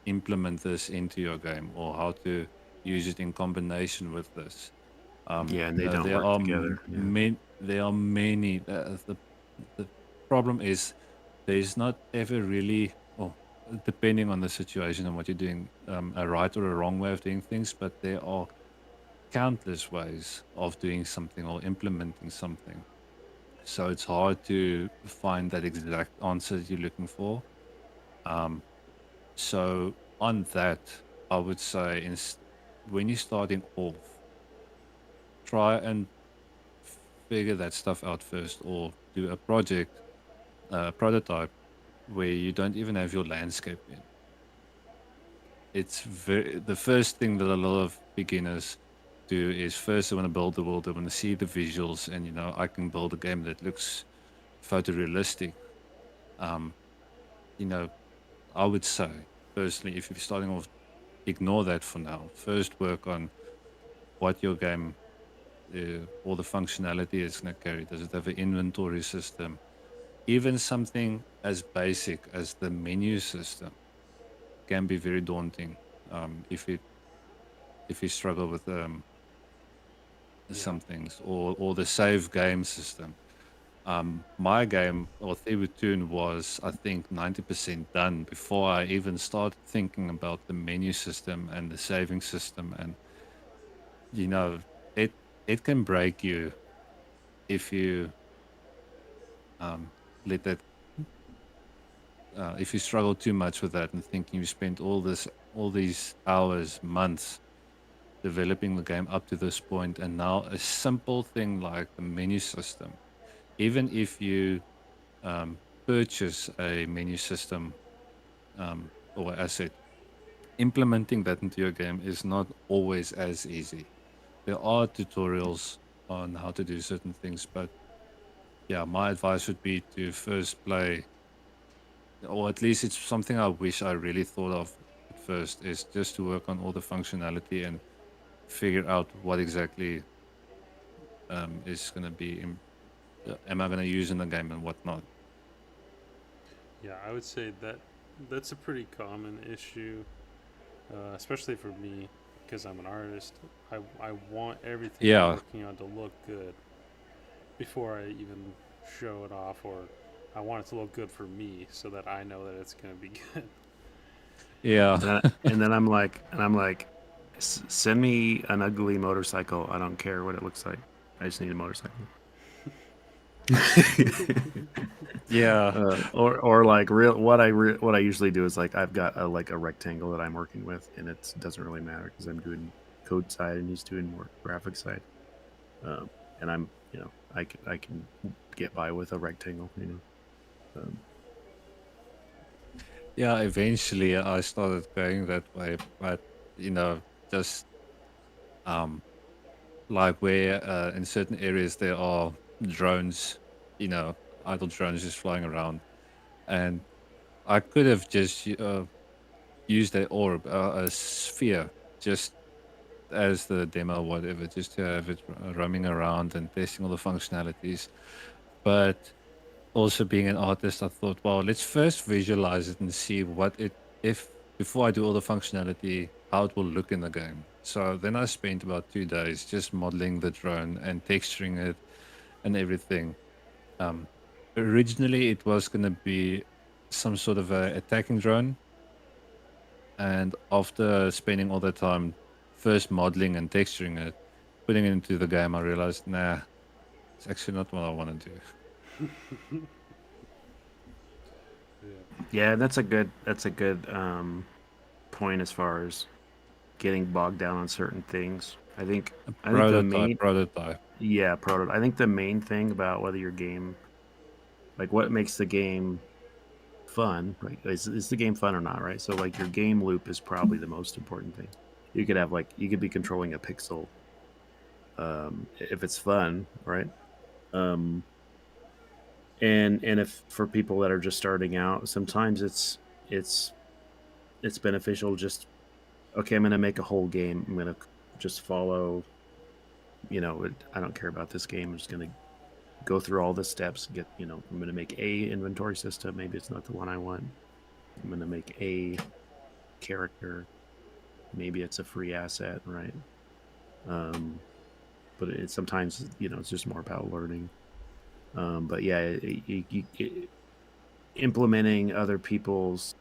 implement this into your game or how to use it in combination with this. Yeah, and they don't There work are together. Yeah. there are many. The problem is there's not ever really, well, depending on the situation and what you're doing, a right or a wrong way of doing things, but there are countless ways of doing something or implementing something. So it's hard to find that exact answer that you're looking for. Um, so on that, I would say when you're starting off, try and figure that stuff out first, or do a project, prototype, where you don't even have your landscape in. It's the first thing that a lot of beginners do is first they want to build the world, they want to see the visuals, and I can build a game that looks photorealistic. Um, you know, I would say personally, if you're starting off, ignore that for now. First, work on what your game, all the functionality it's going to carry. Does it have an inventory system? Even something as basic as the menu system can be very daunting, if you struggle with Yeah. some things, or the save game system. My game, or Thibutune, was I think 90% done before I even started thinking about the menu system and the saving system. And you know, it it can break you if you um, let that if you struggle too much with that and thinking you spent all these hours, months developing the game up to this point, and now a simple thing like the menu system, even if you purchase a menu system or asset, implementing that into your game is not always as easy. There are tutorials on how to do certain things, but yeah, my advice would be to first play, or at least it's something I wish I really thought of at first, is just to work on all the functionality and figure out what exactly is going to be, am I going to use in the game and whatnot. Yeah, I would say that that's a pretty common issue, especially for me because I'm an artist. I want everything I'm Yeah, working on to look good before I even show it off, or I want it to look good for me so that I know that it's going to be good. yeah. And then I'm like, send me an ugly motorcycle. I don't care what it looks like. I just need a motorcycle. Yeah. Or like what I usually do is like I've got a rectangle that I'm working with, and it doesn't really matter because I'm doing code side and he's doing more graphic side. Um, and I'm I can get by with a rectangle. Yeah, eventually I started going that way, but you know, just um like where in certain areas there are drones, you know, idle drones just flying around, and I could have just used a orb, a sphere, just as the demo, or whatever, just to have it roaming around and testing all the functionalities. But also being an artist, I thought, well, let's first visualize it and see what it, if before I do all the functionality, how it will look in the game. So then I spent about 2 days just modeling the drone and texturing it and everything. Um, Originally, it was going to be some sort of a attacking drone, and after spending all that time first modeling and texturing it, putting it into the game, I realized, nah, it's actually not what I want to do. Yeah. Yeah, that's a good point as far as getting bogged down on certain things. I think the main Prototype. yeah proto. I think the main thing about whether your game, like what makes the game fun, right? Is the game fun or not, right? So like your game loop is probably the most important thing. You could be controlling a pixel, if it's fun, right? Um, and if for people that are just starting out, sometimes it's it's beneficial just, okay, I'm going to make a whole game. I'm going to just follow, I don't care about this game. I'm just going to go through all the steps, I'm going to make a inventory system. Maybe it's not the one I want. I'm going to make a character. Maybe it's a free asset, right? Um, but it sometimes, it's just more about learning. But yeah, implementing other people's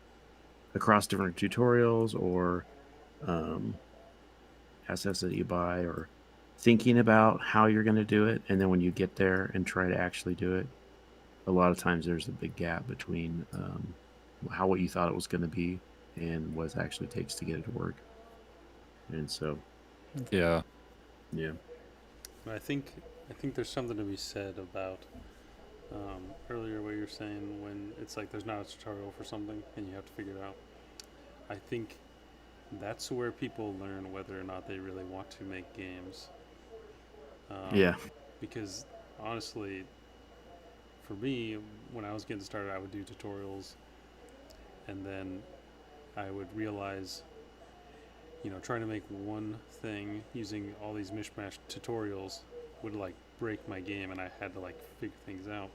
across different tutorials or assets that you buy, or thinking about how you're going to do it, and then when you get there and try to actually do it, a lot of times there's a big gap between how what you thought it was going to be and what it actually takes to get it to work. And so, Yeah. yeah, I think there's something to be said about earlier what you're saying when it's like there's not a tutorial for something and you have to figure it out. I think that's where people learn whether or not they really want to make games. yeah, Because honestly, for me, when I was getting started, I would do tutorials, and then I would realize, trying to make one thing using all these mishmash tutorials would like break my game, and I had to like figure things out.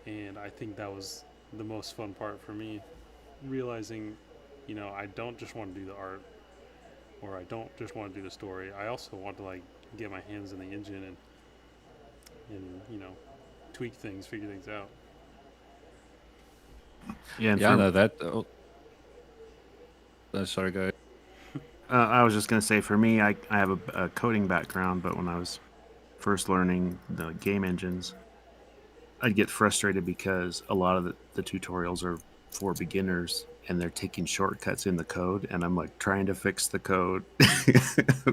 And I think that was the most fun part for me, realizing, I don't just want to do the art, or I don't just want to do the story. I also want to like get my hands in the engine and tweak things, figure things out. yeah. And Yeah, no, that. Sorry, go ahead. I was just going to say, for me, I have a coding background, but when I was first learning the game engines, I'd get frustrated because a lot of the tutorials are for beginners and they're taking shortcuts in the code, and I'm like trying to fix the code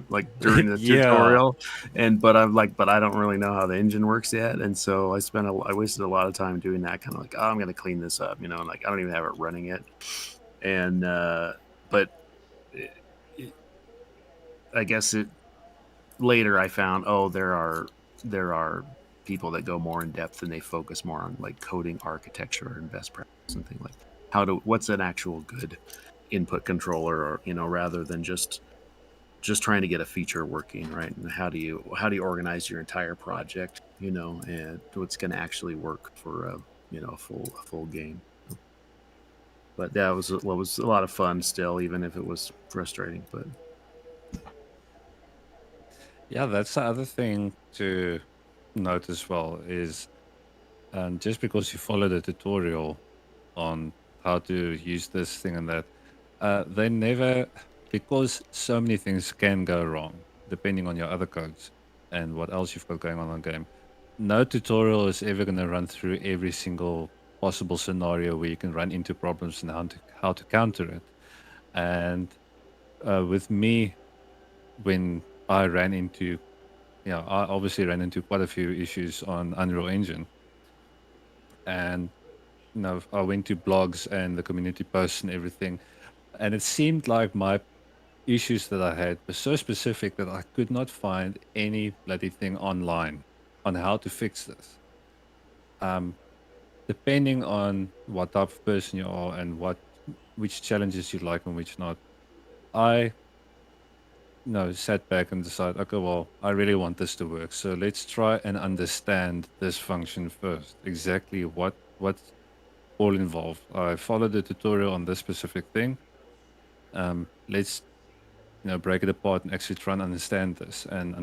like during the Yeah. tutorial, but I'm like, but I don't really know how the engine works yet, and so I wasted a lot of time doing that, kind of like, oh, I'm gonna clean this up, and like I don't even have it running yet, and but it, I guess later I found, there are people that go more in depth and they focus more on like coding architecture and best practice and things like what's an actual good input controller, or rather than just trying to get a feature working right, and how do you organize your entire project, and what's going to actually work for a full game. But that was a lot of fun still, even if it was frustrating. But Yeah, that's the other thing to note as well is just because you follow the tutorial on how to use this thing and that, they never, because so many things can go wrong depending on your other codes and what else you've got going on in the game. No tutorial is ever going to run through every single possible scenario where you can run into problems and how to counter it. And with me, when I ran into, I obviously ran into quite a few issues on Unreal Engine. And, I went to blogs and the community posts and everything. And it seemed like my issues that I had were so specific that I could not find any bloody thing online on how to fix this. Um, Depending on what type of person you are and which challenges you like and which not, I sat back and decided, okay, well, I really want this to work. So let's try and understand this function first. Exactly what's all involved. I followed the tutorial on this specific thing. Let's break it apart and actually try and understand this and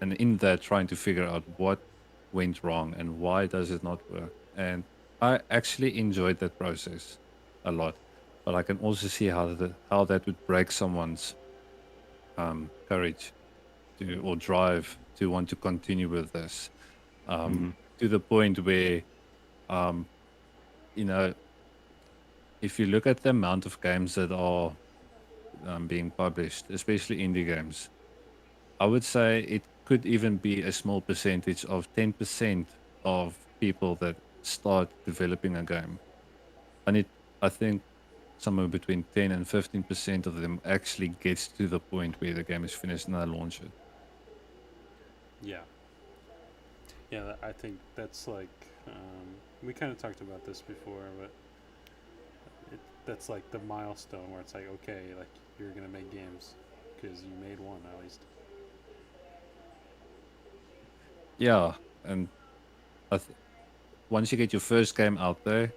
in that trying to figure out what went wrong and why does it not work. And I actually enjoyed that process a lot, but I can also see how that would break someone's courage or drive to want to continue with this, to the point where you know if you look at the amount of games that are being published, especially indie games, I would say it could even be a small percentage of 10% of people that start developing a game. I think somewhere between 10 and 15% of them actually gets to the point where the game is finished and they launch it. Yeah. Yeah, I think that's like we kind of talked about this before, but that's like the milestone where it's like, okay, like you're gonna make games because you made one at least. Yeah, and once you get your first game out there,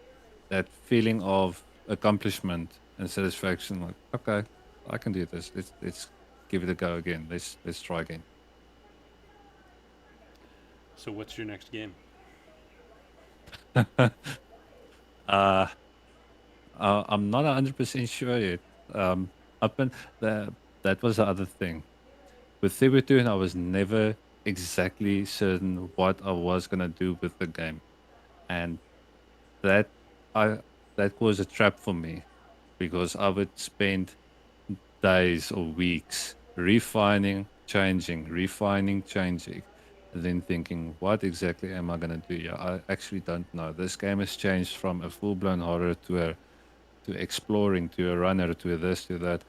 that feeling of accomplishment and satisfaction, like, okay, I can do this. Let's give it a go again. Let's try again. So what's your next game? Uh, I'm not 100% sure yet. Up in the that was the other thing with Thibutune. I was never exactly certain what I was gonna do with the game, and that I that was a trap for me because I would spend days or weeks refining, changing, and then thinking, what exactly am I gonna do? Yeah, I actually don't know. This game has changed from a full blown horror to exploring to a runner to a this to that.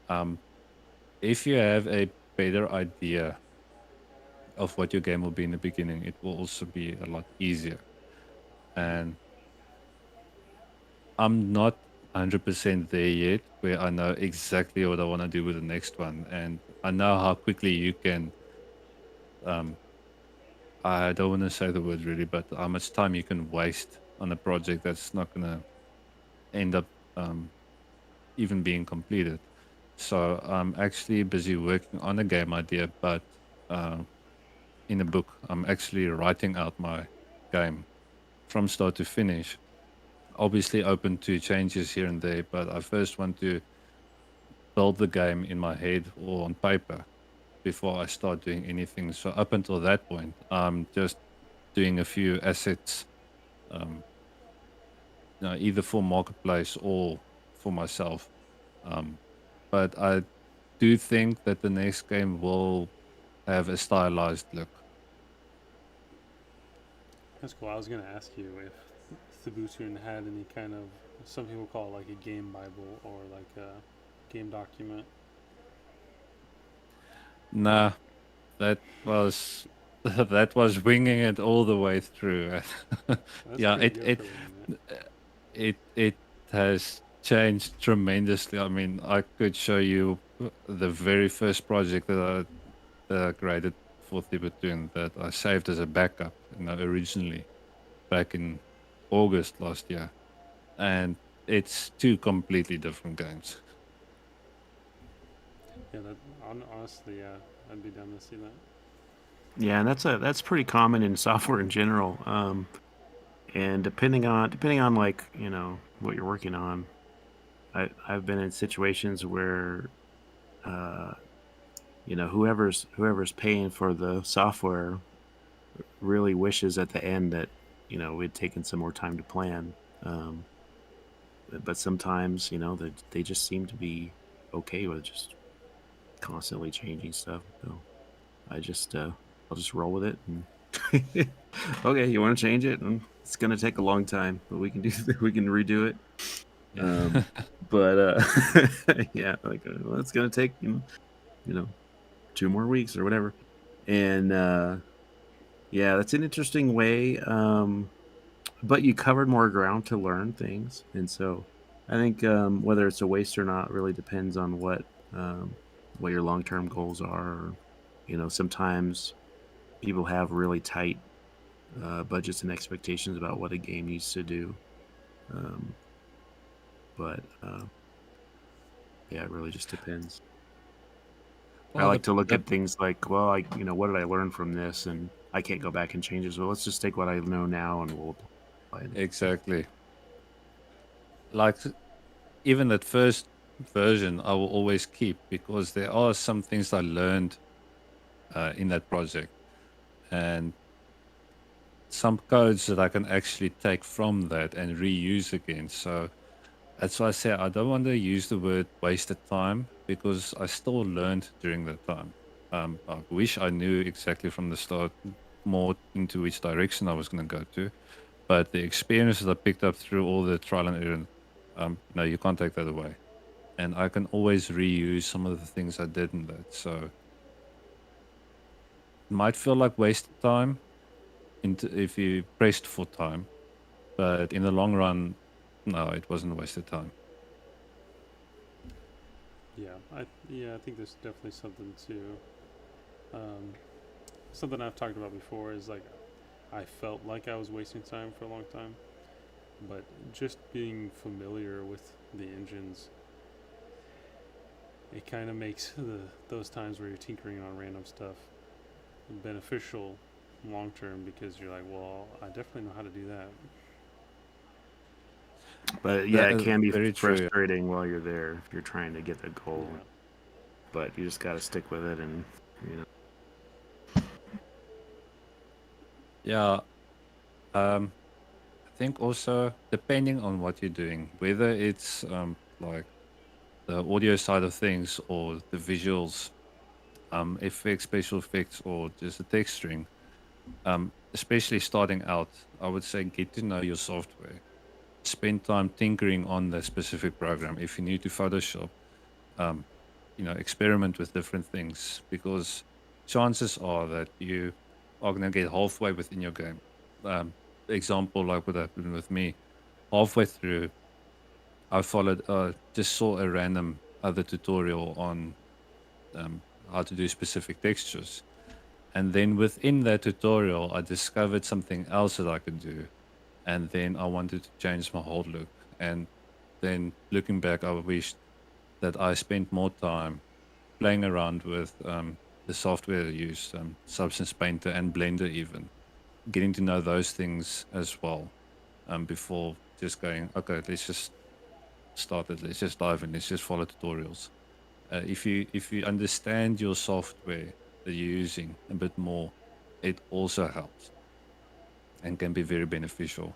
Um, if you have a better idea of what your game will be in the beginning, it will also be a lot easier. And I'm not 100% there yet where I know exactly what I want to do with the next one. And I know how quickly you can, um, I don't want to say the word really, but how much time you can waste on a project that's not going to end up even being completed. So I'm actually busy working on a game idea, but uh, in a book, I'm actually writing out my game from start to finish. Obviously, open to changes here and there, but I first want to build the game in my head or on paper before I start doing anything. So up until that point, I'm just doing a few assets, um, either for marketplace or for myself. Um, but I do think that the next game will have a stylized look. That's cool. I was gonna ask you if Thibutune had any kind of, some people call it like a game bible or like a game document. Nah, that was that was winging it all the way through. That's Yeah, pretty good for winging it. it has changed tremendously. I mean, I could show you the very first project that I created for Thibutune that I saved as a backup, originally back in August last year, and it's two completely different games. Yeah, that honestly, yeah, I'd be down to see that. Yeah, and that's pretty common in software in general. And depending on like what you're working on, I've been in situations where uh, whoever's paying for the software really wishes at the end that we'd taken some more time to plan. Um, but sometimes they just seem to be okay with just constantly changing stuff. So I'll just roll with it. And okay, you want to change it? It's gonna take a long time, but we can do we can redo it. Yeah. But yeah, like well, it's gonna take you know 2 more weeks or whatever. And yeah, that's an interesting way. But you covered more ground to learn things, and so I think whether it's a waste or not really depends on what your long term goals are. Or, sometimes people have really tight budgets and expectations about what a game needs to do. Um, but yeah, it really just depends. I Well, like to look the at things like, well, what did I learn from this? And I can't go back and change it. So let's just take what I know now and we'll apply it. exactly, like even that first version, I will always keep because there are some things I learned in that project and some codes that I can actually take from that and reuse again. So that's why I say I don't want to use the word wasted time because I still learned during that time. I wish I knew exactly from the start more into which direction I was going to go to, but the experiences I picked up through all the trial and error, no, you can't take that away. And I can always reuse some of the things I did in that. So it might feel like wasted time if you pressed for time, but in the long run, no, it wasn't wasted time. Yeah, I think there's definitely something to um, something I've talked about before is like I felt like I was wasting time for a long time, but just being familiar with the engines, it kind of makes those times where you're tinkering on random stuff beneficial long term because you're like, well, I definitely know how to do that. But yeah, it can be Very true. frustrating while you're there if you're trying to get the goal. Yeah. But you just got to stick with it, and you know. Yeah. I think also depending on what you're doing, whether it's like the audio side of things or the visuals, effects, special effects, or just the texturing, especially starting out, I would say get to know your software. Spend time tinkering on the specific program. If you need to Photoshop, um, experiment with different things because chances are that you are going to get halfway within your game. Example like what happened with me, halfway through, I followed, just saw a random other tutorial on how to do specific textures. And then within that tutorial, I discovered something else that I could do. And then I wanted to change my whole look. And then looking back, I wished that I spent more time playing around with the software I use, Substance Painter and Blender even, getting to know those things as well before just going, okay, let's just start it, let's just dive in, let's just follow tutorials. If you understand your software that you're using a bit more, it also helps and can be very beneficial.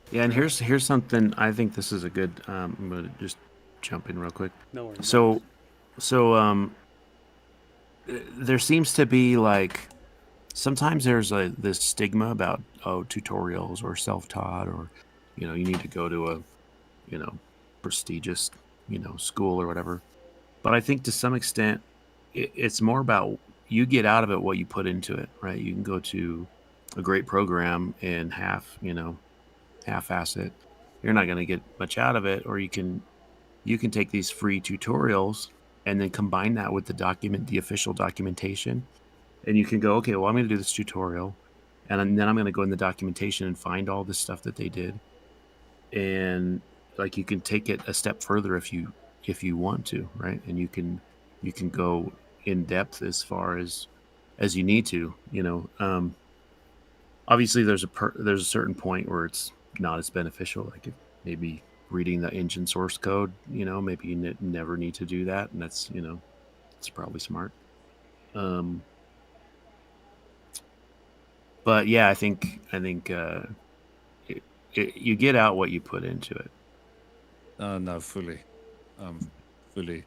Yeah, and here's something. I think this is a good. I'm gonna just jump in real quick. No worries. So there seems to be like sometimes there's this stigma about tutorials or self-taught or you need to go to a prestigious school or whatever. But I think to some extent it's more about you get out of it what you put into it, right? You can go to a great program and half-ass it. You're not going to get much out of it, or you can take these free tutorials and then combine that with the official documentation, and you can go, okay, well, I'm going to do this tutorial, and then I'm going to go in the documentation and find all this stuff that they did, and like you can take it a step further if you want to, right? And you can go in depth as far as you need to. Obviously, there's a certain point where it's not as beneficial. Like if maybe reading the engine source code, maybe you never need to do that, and that's it's probably smart. But yeah, I think you get out what you put into it. No, fully. Fully.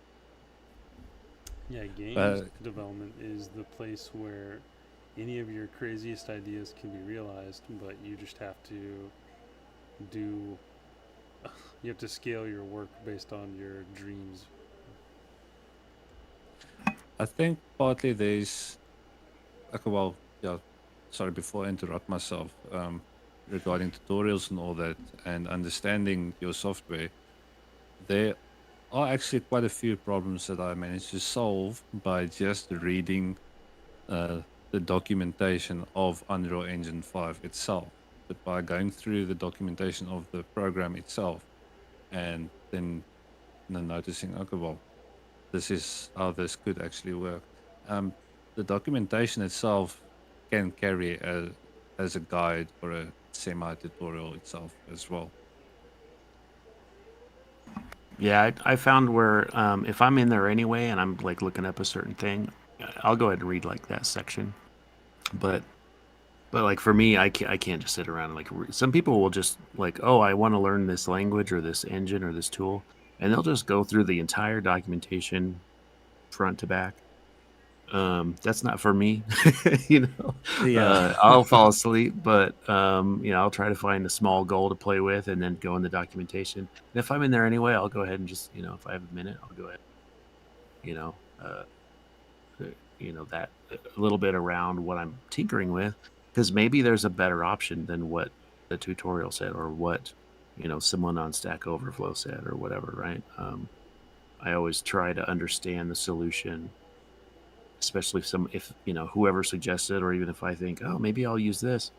Yeah, games But development is the place where any of your craziest ideas can be realized, but you just have to do. You have to scale your work based on your dreams. I think partly there's, okay, well, yeah, sorry, before I interrupt myself, regarding tutorials and all that and understanding your software, there are actually quite a few problems that I managed to solve by just reading the documentation of Unreal Engine 5 itself. But by going through the documentation of the program itself and then noticing, okay, well, this is how this could actually work. The documentation itself can carry as a guide or a semi-tutorial itself as well. Yeah, I found where if I'm in there anyway and I'm like looking up a certain thing, I'll go ahead and read like that section. But like for me, I can't just sit around and like some people will just like, oh, I want to learn this language or this engine or this tool, and they'll just go through the entire documentation front to back. That's not for me. Yeah. I'll fall asleep, but I'll try to find a small goal to play with and then go in the documentation. And if I'm in there anyway, I'll go ahead and just if I have a minute, I'll go ahead you know uh, that a little bit around what I'm tinkering with, because maybe there's a better option than what the tutorial said or what someone on Stack Overflow said or whatever, right? I always try to understand the solution, especially if whoever suggested, or even if I think, oh, maybe I'll use this,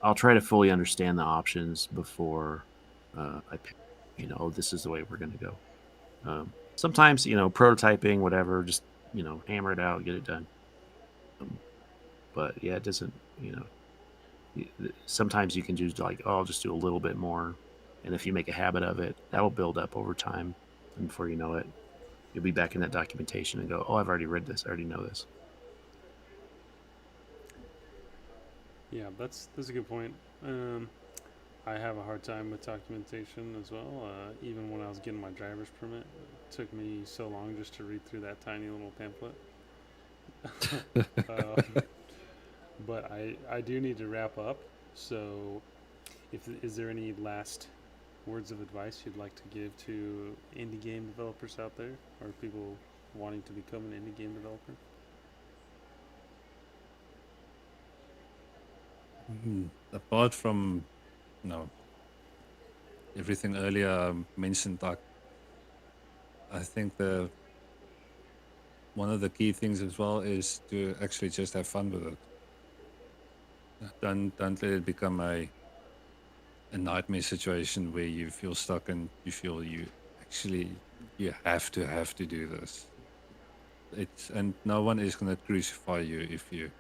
I'll try to fully understand the options before I pick, this is the way we're going to go. Sometimes, prototyping, whatever, just, hammer it out, get it done. But yeah, it doesn't, sometimes you can just like, oh, I'll just do a little bit more, and if you make a habit of it, that'll build up over time, and before you know it, you'll be back in that documentation and go, oh, I've already read this, I already know this. Yeah, that's a good point. I have a hard time with documentation as well. Even when I was getting my driver's permit, it took me so long just to read through that tiny little pamphlet. But I do need to wrap up. So, is there any last words of advice you'd like to give to indie game developers out there, or people wanting to become an indie game developer? Apart from, you know, everything earlier mentioned, I think one of the key things as well is to actually just have fun with it. Don't let it become a nightmare situation where you feel stuck and you feel you have to do this. And no one is going to crucify you if you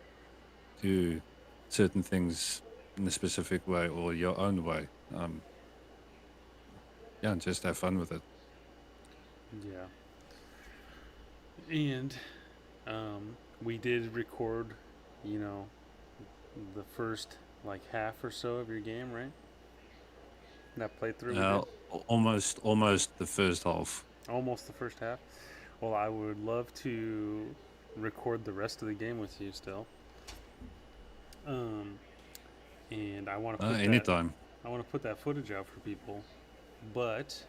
do certain things in a specific way or your own way. Yeah, just have fun with it. Yeah. And we did record, you know, the first like half or so of your game, right? That playthrough. We did? Almost the first half. Almost the first half. Well, I would love to record the rest of the game with you still. And I want to put Anytime. I want to put that footage out for people. But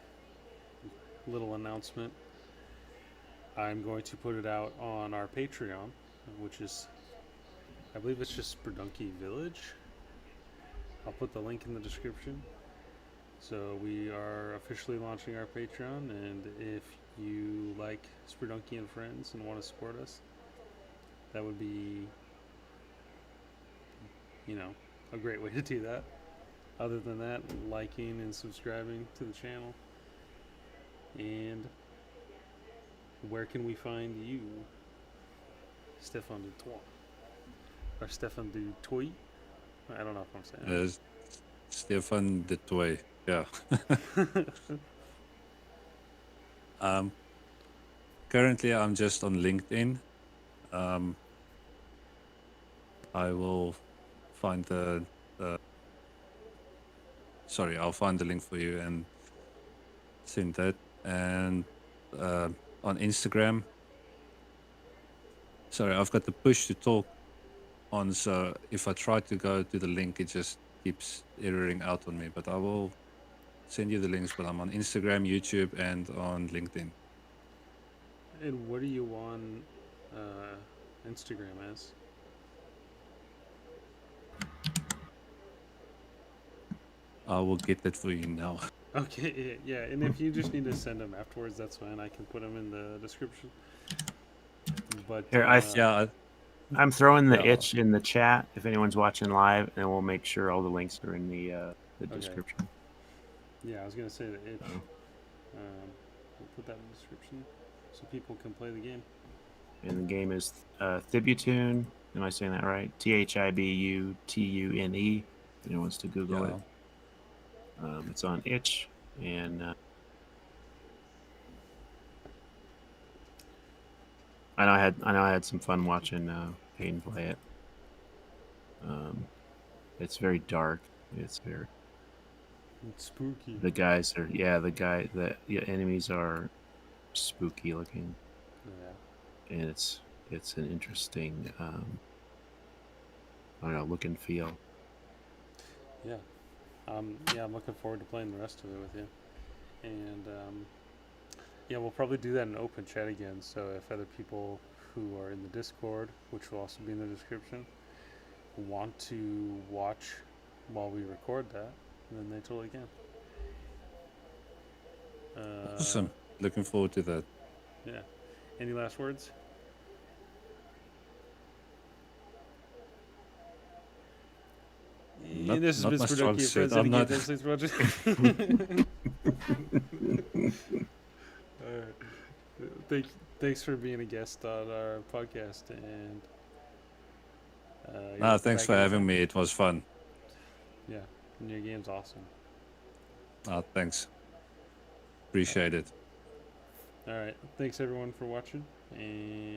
little announcement. I'm going to put it out on our Patreon, which is, I believe it's just Sperdunky Village. I'll put the link in the description. So we are officially launching our Patreon, and if you like Sperdunky and Friends and want to support us, that would be, you know, a great way to do that. Other than that, liking and subscribing to the channel. And where can we find you, Stephan Du Toit? Or Stephan Du Toit? I don't know if I'm saying it. Stephan Du Toit, yeah. Currently, I'm just on LinkedIn. I will find I'll find the link for you and send that. And on Instagram, sorry, I've got the push to talk on, so if I try to go to the link, it just keeps erroring out on me. But I will send you the links. But I'm on Instagram, YouTube, and on LinkedIn. And what are you on Instagram as? I will get that for you now. Okay, yeah, and if you just need to send them afterwards, that's fine. I can put them in the description. But Here, I'm throwing the itch in the chat if anyone's watching live, and we'll make sure all the links are in the description. Yeah, I was gonna say the itch. We'll put that in the description so people can play the game. And the game is Thibutune. Am I saying that right? Thibutune. If anyone wants to Google it. It's on itch, and I know I had some fun watching Hayden play it. It's very dark. It's spooky. The enemies are spooky looking. Yeah. And it's an interesting I don't know, look and feel. Yeah. I'm looking forward to playing the rest of it with you. And we'll probably do that in open chat again. So if other people who are in the Discord, which will also be in the description, want to watch while we record that, then they totally can. Awesome. Looking forward to that. Yeah. Any last words? Not, this not has my been strong Sperdunky and Friends. Thanks for being a guest on our podcast, and thanks for having me. It was fun. Yeah, and your game's awesome. Thanks. Appreciate it. All right, thanks everyone for watching, and